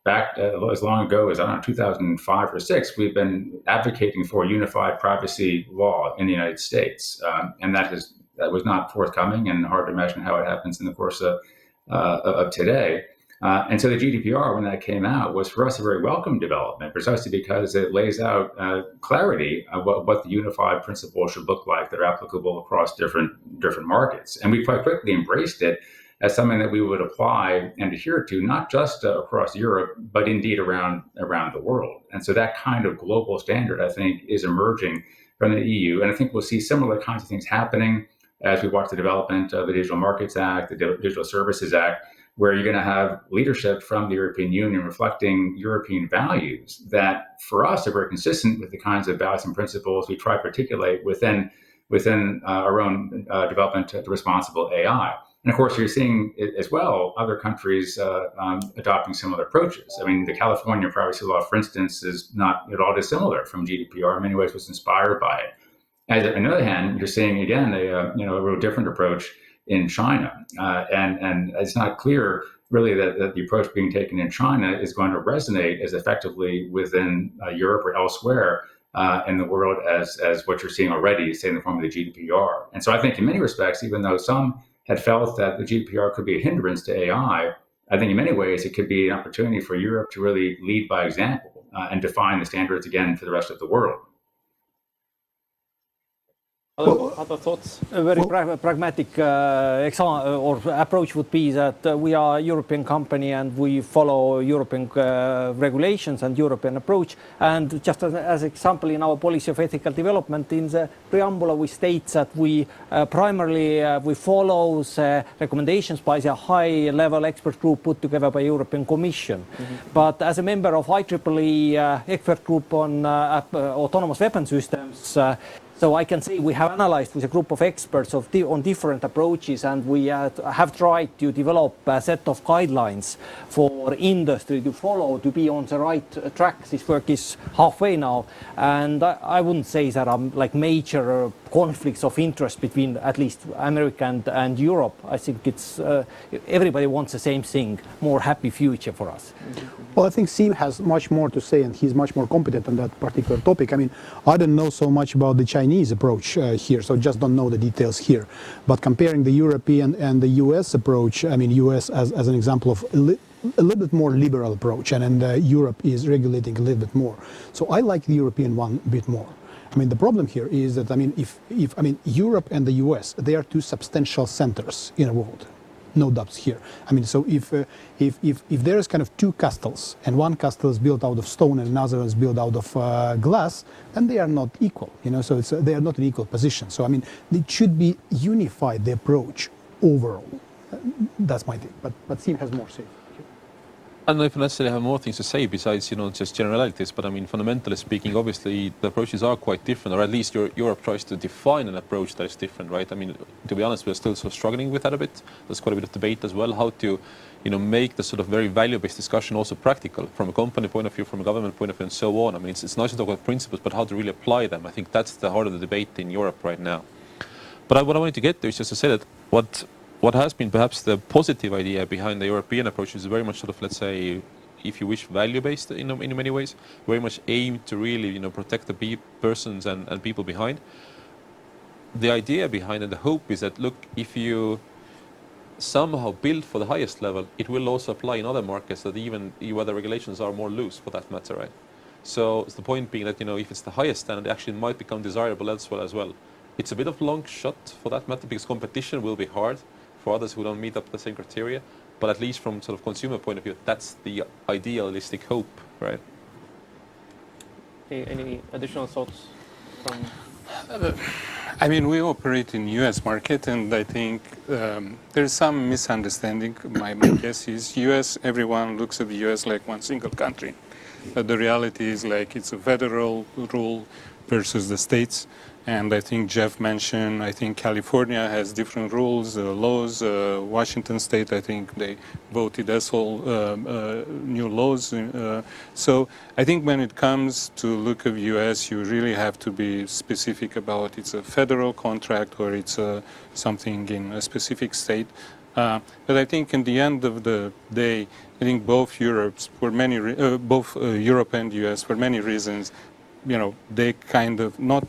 back as long ago as, 2005 or 2006, we've been advocating for a unified privacy law in the United States. And that was not forthcoming, and hard to imagine how it happens in the course of today. And so the GDPR, when that came out, was for us a very welcome development, precisely because it lays out clarity of what the unified principles should look like that are applicable across different markets. And we quite quickly embraced it as something that we would apply and adhere to, not just across Europe, but indeed around the world. And so that kind of global standard, I think, is emerging from the EU. And I think we'll see similar kinds of things happening as we watch the development of the Digital Markets Act, the Digital Services Act, where you're going to have leadership from the European Union reflecting European values that, for us, are very consistent with the kinds of values and principles we try to articulate within our own development to responsible AI. And of course, you're seeing as well other countries adopting similar approaches. I mean, the California privacy law, for instance, is not at all dissimilar from GDPR. In many ways, was inspired by it. On the other hand, you're seeing again a real different approach in China, and it's not clear really that the approach being taken in China is going to resonate as effectively within Europe or elsewhere in the world as what you're seeing already, say in the form of the GDPR. And so I think in many respects, even though some had felt that the GDPR could be a hindrance to AI, I think in many ways it could be an opportunity for Europe to really lead by example and define the standards again for the rest of the world. Other thoughts? A very pragmatic approach would be that we are a European company and we follow European regulations and European approach. And just as example, in our policy of ethical development, in the preamble, we state that we primarily we follow recommendations by the high-level expert group put together by European Commission. Mm-hmm. But as a member of IEEE expert group on autonomous weapon systems, So I can say we have analyzed with a group of experts on different approaches, and we have tried to develop a set of guidelines for industry to follow to be on the right track. This work is halfway now, and I wouldn't say there are like major conflicts of interest between at least America and Europe. I think it's everybody wants the same thing, more happy future for us. Well, I think Siim has much more to say, and he's much more competent on that particular topic. I mean, I don't know so much about the Chinese approach here, so just don't know the details here. But comparing the European and the US approach, I mean, US as an example of a little bit more liberal approach, and Europe is regulating a little bit more. So I like the European one a bit more. I mean, the problem here is that, I mean, if Europe and the US, they are two substantial centers in the world. No doubts here. I mean, so if there is kind of two castles, and one castle is built out of stone and another is built out of glass, then they are not equal, you know, so they are not in equal position. So, I mean, it should be unified, the approach overall. That's my thing, but Siim has more to say. I don't know if I necessarily have more things to say besides, you know, just generalities, but I mean, fundamentally speaking, obviously the approaches are quite different, or at least Europe tries to define an approach that is different, right? I mean, to be honest, we're still so struggling with that a bit. There's quite a bit of debate as well, how to, you know, make the sort of very value-based discussion also practical from a company point of view, from a government point of view, and so on. I mean, it's nice to talk about principles, but how to really apply them. I think that's the heart of the debate in Europe right now. But what I wanted to get to is just to say that what has been perhaps the positive idea behind the European approach is very much sort of, let's say, if you wish, value-based in many ways, very much aimed to really, you know, protect the persons and people behind. The idea behind it, the hope is that, look, if you somehow build for the highest level, it will also apply in other markets that even where the regulations are more loose for that matter, right? So it's the point being that, you know, if it's the highest standard, it actually might become desirable elsewhere as well. It's a bit of long shot for that matter because competition will be hard for others who don't meet up the same criteria, but at least from sort of consumer point of view, that's the idealistic hope, right? Any additional thoughts from? I mean, we operate in U.S. market, and I think there's some misunderstanding. My guess is U.S. Everyone looks at the U.S. like one single country, but the reality is like it's a federal rule versus the states. And I think Jeff mentioned, I think California has different rules, laws. Washington State, I think they voted as well new laws. So I think when it comes to look of U.S., you really have to be specific about it's a federal contract or it's something in a specific state. But I think in the end of the day, I think both Europe and U.S. for many reasons, you know, they kind of not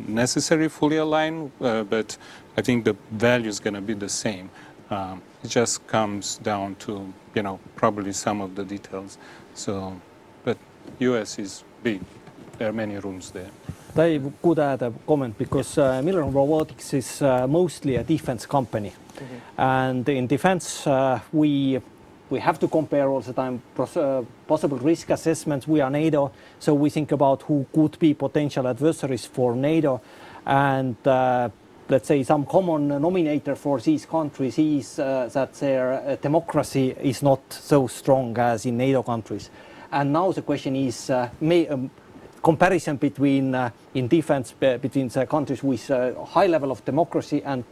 necessarily fully align, but I think the value is going to be the same. It just comes down to, you know, probably some of the details. So, but US is big. There are many rooms there. I could add a comment because Milrem Robotics is mostly a defense company. And in defense, we have to compare all the time possible risk assessments. We are NATO, so we think about who could be potential adversaries for NATO. And let's say some common denominator for these countries is that their democracy is not so strong as in NATO countries. And now the question is comparison between in defense between the countries with a high level of democracy and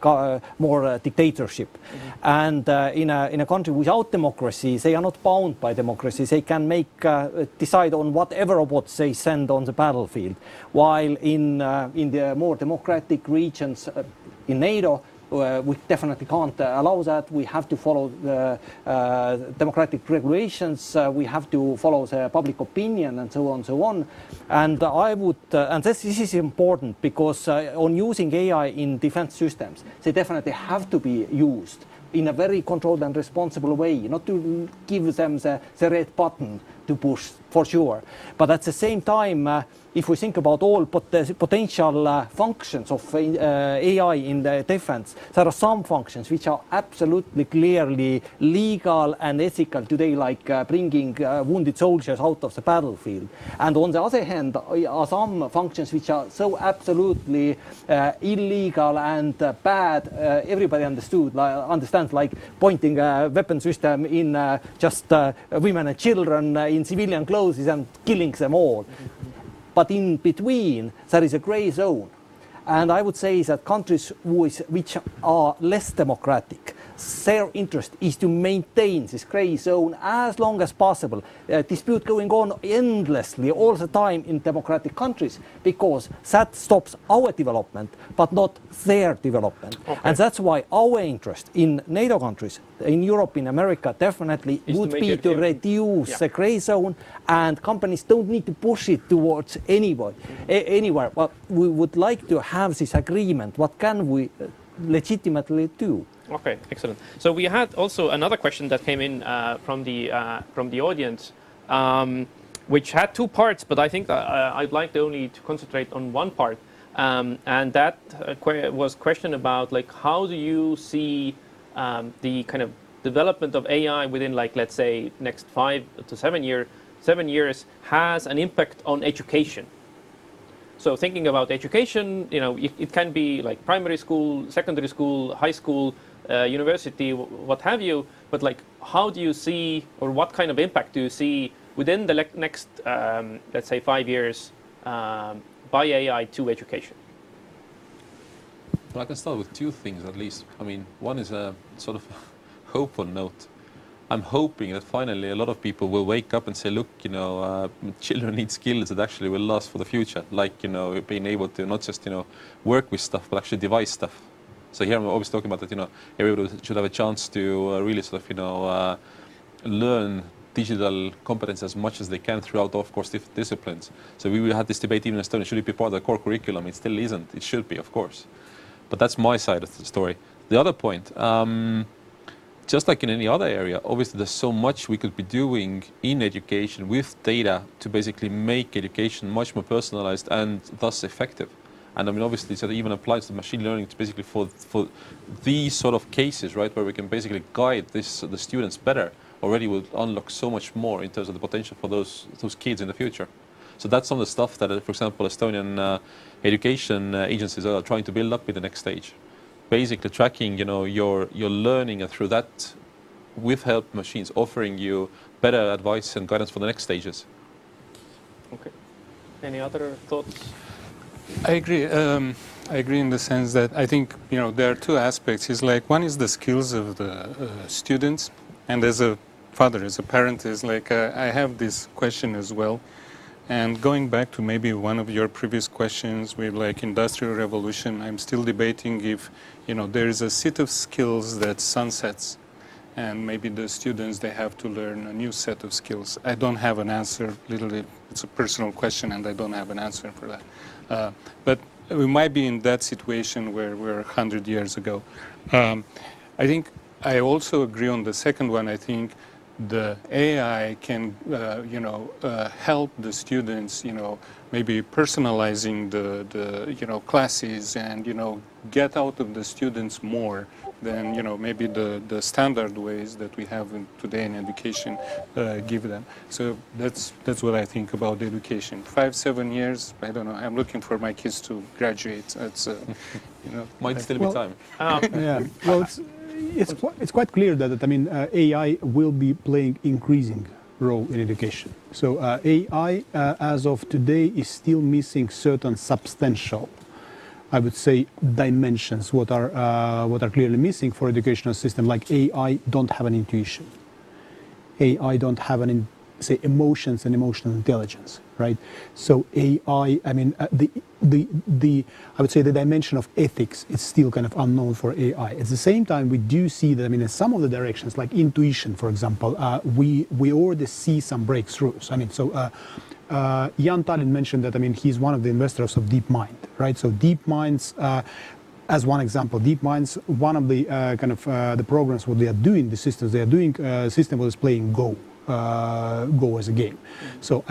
more dictatorship. And in a country without democracy, they are not bound by democracy. They can decide on whatever robots they send on the battlefield. While in the more democratic regions in NATO, we definitely can't allow that. We have to follow the democratic regulations. We have to follow the public opinion and so on and so on. And I would, and this is important because on using AI in defense systems, they definitely have to be used in a very controlled and responsible way, not to give them the red button to push, for sure. But at the same time, if we think about all potential functions of AI in the defense, there are some functions which are absolutely clearly legal and ethical today, like bringing wounded soldiers out of the battlefield. And on the other hand, are some functions which are so absolutely illegal and bad, everybody understands, like pointing a weapon system in just women and children in civilian clothes and killing them all. But in between, there is a gray zone. And I would say that countries which are less democratic, their interest is to maintain this grey zone as long as possible. Dispute going on endlessly all the time in democratic countries, because that stops our development, but not their development. Okay. And that's why our interest in NATO countries, in Europe, in America, definitely Is to would make be it- to reduce yeah. the grey zone, and companies don't need to push it towards anywhere. But we would like to have this agreement. What can we legitimately do? Okay, excellent. So we had also another question that came in from the audience, which had two parts, but I think I'd like only to concentrate on one part, and that was question about like how do you see the kind of development of AI within, like, let's say next 5 to 7 years has an impact on education. So thinking about education, it can be like primary school, secondary school, high school, university, what have you. But like, how do you see, or what kind of impact do you see within the next, let's say, 5 years by AI to education? Well, I can start with two things at least. I mean, one is a sort of hopeful note. I'm hoping that finally a lot of people will wake up and say, look, children need skills that actually will last for the future, like, being able to not just, work with stuff, but actually devise stuff. So here I'm always talking about that, everybody should have a chance to really sort of, learn digital competence as much as they can throughout, of course, different disciplines. So we had this debate even in Estonia, should it be part of the core curriculum? It still isn't. It should be, of course. But that's my side of the story. The other point, just like in any other area, obviously there's so much we could be doing in education with data to basically make education much more personalized and thus effective. And I mean, obviously, so that even applies to machine learning to basically for these sort of cases, right, where we can basically guide the students better, already will unlock so much more in terms of the potential for those kids in the future. So that's some of the stuff that, for example, Estonian education agencies are trying to build up in the next stage. Basically tracking, your learning, and through that, with help machines, offering you better advice and guidance for the next stages. Okay. Any other thoughts? I agree. I agree in the sense that I think there are two aspects. It's like one is the skills of the students, and as a father, as a parent, is like I have this question as well. And going back to maybe one of your previous questions with like Industrial Revolution, I'm still debating if there is a set of skills that sunsets, and maybe the students, they have to learn a new set of skills. I don't have an answer. Literally, it's a personal question, and I don't have an answer for that. But we might be in that situation where we're 100 years ago. I think I also agree on the second one. I think the AI can, help the students, maybe personalizing the classes and, get out of the students more than, maybe the standard ways that we have today in education give them. So that's what I think about education. 5-7 years, I don't know. I'm looking for my kids to graduate. It's, Might still be time. Yeah. Well, it's quite clear that AI will be playing increasing role in education. So AI, as of today, is still missing certain substantial, I would say, dimensions. What are clearly missing for educational system, like AI don't have an intuition. AI don't have say emotions and emotional intelligence, right? So AI, I would say the dimension of ethics is still kind of unknown for AI. At the same time, we do see that, in some of the directions, like intuition, for example, we already see some breakthroughs. Jan Tallinn mentioned that, he's one of the investors of DeepMind, right? So DeepMind's, as one example, DeepMind's, one of the the programs, what they are doing, the systems they are doing, system was playing Go as a game. So,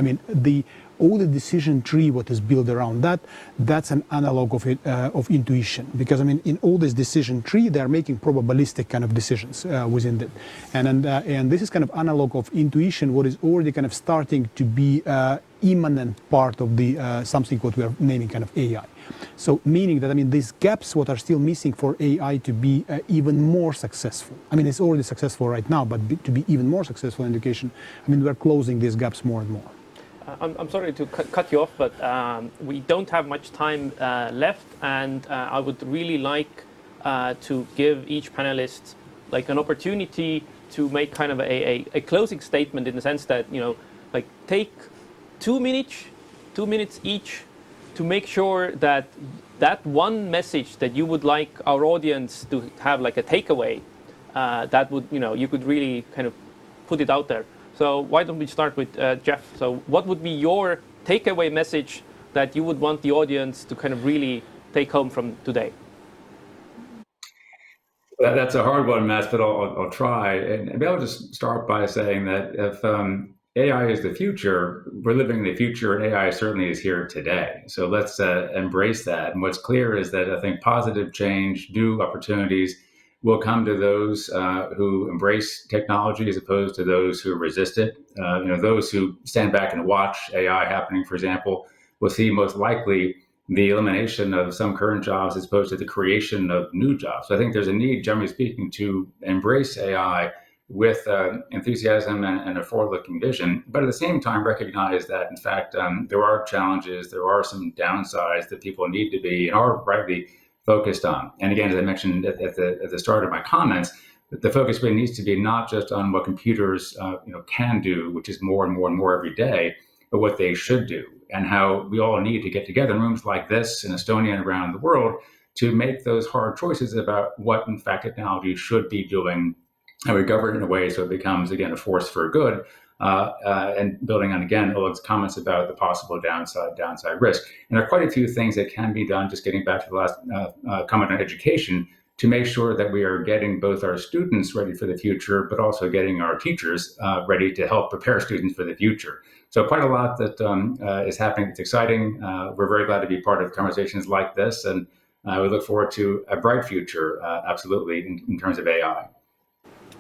all the decision tree, what is built around that's an analog of intuition. Because, in all this decision tree, they are making probabilistic kind of decisions within it. And this is kind of analog of intuition, what is already kind of starting to be immanent part of the something what we are naming kind of AI. So meaning that, these gaps what are still missing for AI to be even more successful. It's already successful right now, but to be even more successful in education, we're closing these gaps more and more. I'm sorry to cut you off, but we don't have much time left, and I would really like to give each panelist like an opportunity to make kind of a closing statement in the sense that, you know, like take 2 minutes each to make sure that that one message that you would like our audience to have like a takeaway, that would, you know, you could really kind of put it out there. So why don't we start with Jeff? So what would be your takeaway message that you would want the audience to kind of really take home from today? That's a hard one, Mats, but I'll try. And maybe I'll just start by saying that if AI is the future, we're living in the future, and AI certainly is here today. So let's embrace that. And what's clear is that I think positive change, new opportunities will come to those who embrace technology as opposed to those who resist it. You know, those who stand back and watch AI happening, for example, will see most likely the elimination of some current jobs as opposed to the creation of new jobs. So I think there's a need, generally speaking, to embrace AI with enthusiasm and a forward-looking vision, but at the same time recognize that, in fact, there are challenges, there are some downsides that people need to be and are rightly focused on. And again, as I mentioned at the start of my comments, the focus really needs to be not just on what computers can do, which is more and more and more every day, but what they should do, and how we all need to get together in rooms like this in Estonia and around the world to make those hard choices about what, in fact, technology should be doing, and we govern in a way so it becomes, again, a force for good, and building on, again, Oleg's comments about the possible downside risk. And there are quite a few things that can be done, just getting back to the last comment on education, to make sure that we are getting both our students ready for the future, but also getting our teachers ready to help prepare students for the future. So quite a lot that is happening. It's exciting. We're very glad to be part of conversations like this, and we look forward to a bright future, absolutely, in terms of AI.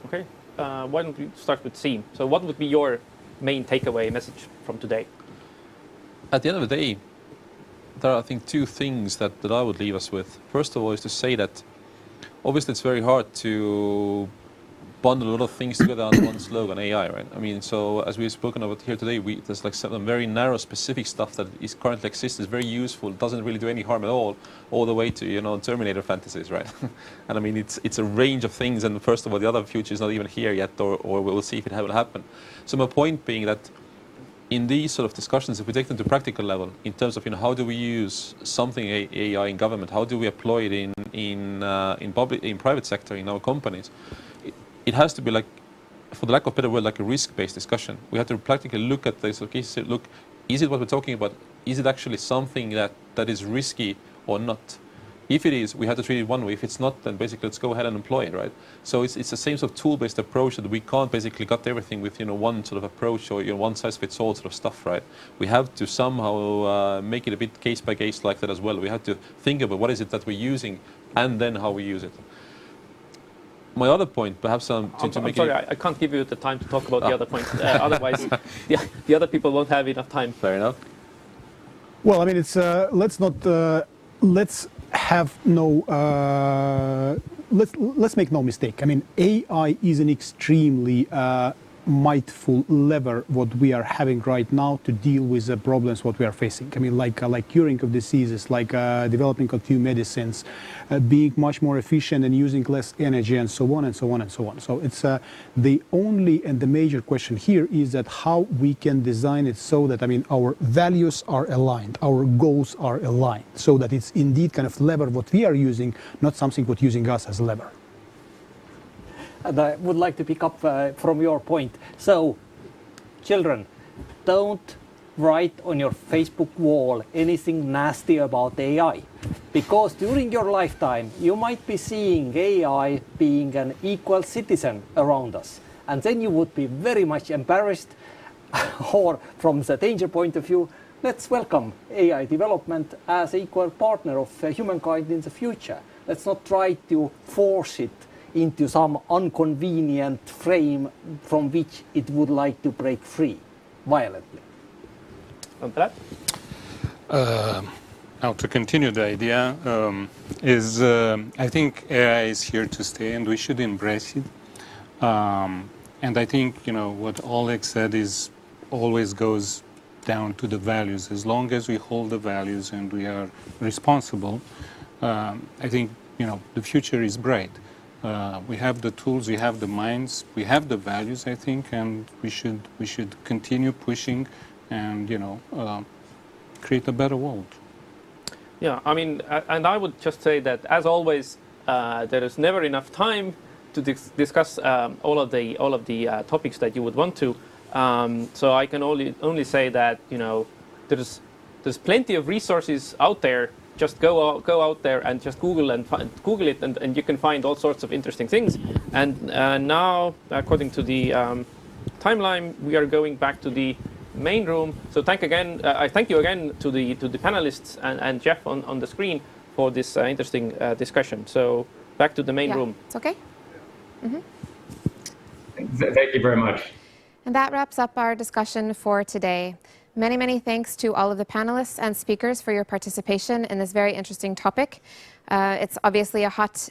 Okay, why don't we start with Siim? So what would be your main takeaway message from today? At the end of the day, there are, I think, two things that I would leave us with. First of all is to say that obviously it's very hard to bundle a lot of things together under one slogan, AI, right? I mean, so as we've spoken about here today, there's like some very narrow, specific stuff that is currently exists, is very useful, doesn't really do any harm at all the way to, you know, Terminator fantasies, right? And I mean, it's a range of things, and first of all, the other future is not even here yet, or we'll see if it will happen. So my point being that in these sort of discussions, if we take them to practical level, in terms of, you know, how do we use something AI in government, how do we employ it in private sector, in our companies, it has to be, like, for the lack of a better word, like a risk-based discussion. We have to practically look at this. Okay, so look, is it what we're talking about? Is it actually something that is risky or not? If it is, we have to treat it one way. If it's not, then basically let's go ahead and employ it, right? So it's the same sort of tool-based approach that we can't basically gut everything with, you know, one sort of approach or, you know, one size fits all sort of stuff, right? We have to somehow make it a bit case by case like that as well. We have to think about what is it that we're using and then how we use it. My other point, perhaps I'm sorry, I can't give you the time to talk about the other points. Otherwise, the other people won't have enough time. Fair enough. Well, I mean, it's let's make no mistake. I mean, AI is an extremely mightful lever what we are having right now to deal with the problems what we are facing. I mean, like curing of diseases, like developing of new medicines, being much more efficient and using less energy, and so on and so on and so on. So it's the only and the major question here is that how we can design it so that, I mean, our values are aligned, our goals are aligned, so that it's indeed kind of lever what we are using, not something what using us as a lever. And I would like to pick up from your point. So, children, don't write on your Facebook wall anything nasty about AI, because during your lifetime you might be seeing AI being an equal citizen around us, and then you would be very much embarrassed. Or from the danger point of view, let's welcome AI development as an equal partner of humankind in the future. Let's not try to force it into some inconvenient frame from which it would like to break free violently. Now, to continue the idea, I think AI is here to stay, and we should embrace it. And I think, you know, what Oleg said always goes down to the values. As long as we hold the values and we are responsible, I think the future is bright. We have the tools, we have the minds, we have the values, I think, and we should continue pushing and create a better world. Yeah, I mean, and I would just say that, as always, there is never enough time to discuss all of the topics that you would want to. So I can only say that there's plenty of resources out there. Just go out there and just Google it, and you can find all sorts of interesting things. And now, according to the timeline, we are going back to the main room. So I thank you again to the panelists and Jeff on the screen for this interesting discussion. So back to the main room. It's okay. Thank you very much. And that wraps up our discussion for today. Many, many thanks to all of the panelists and speakers for your participation in this very interesting topic. It's obviously a hot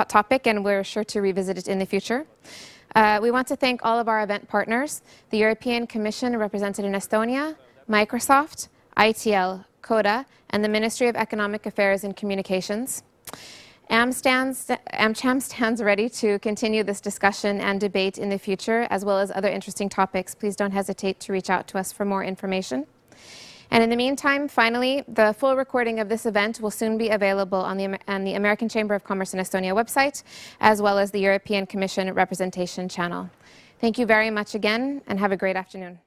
topic, and we're sure to revisit it in the future. We want to thank all of our event partners, the European Commission represented in Estonia, Microsoft, ITL, CODA, and the Ministry of Economic Affairs and Communications. AmCham stands ready to continue this discussion and debate in the future, as well as other interesting topics. Please don't hesitate to reach out to us for more information. And in the meantime, finally, the full recording of this event will soon be available on the American Chamber of Commerce in Estonia website, as well as the European Commission Representation channel. Thank you very much again, and have a great afternoon.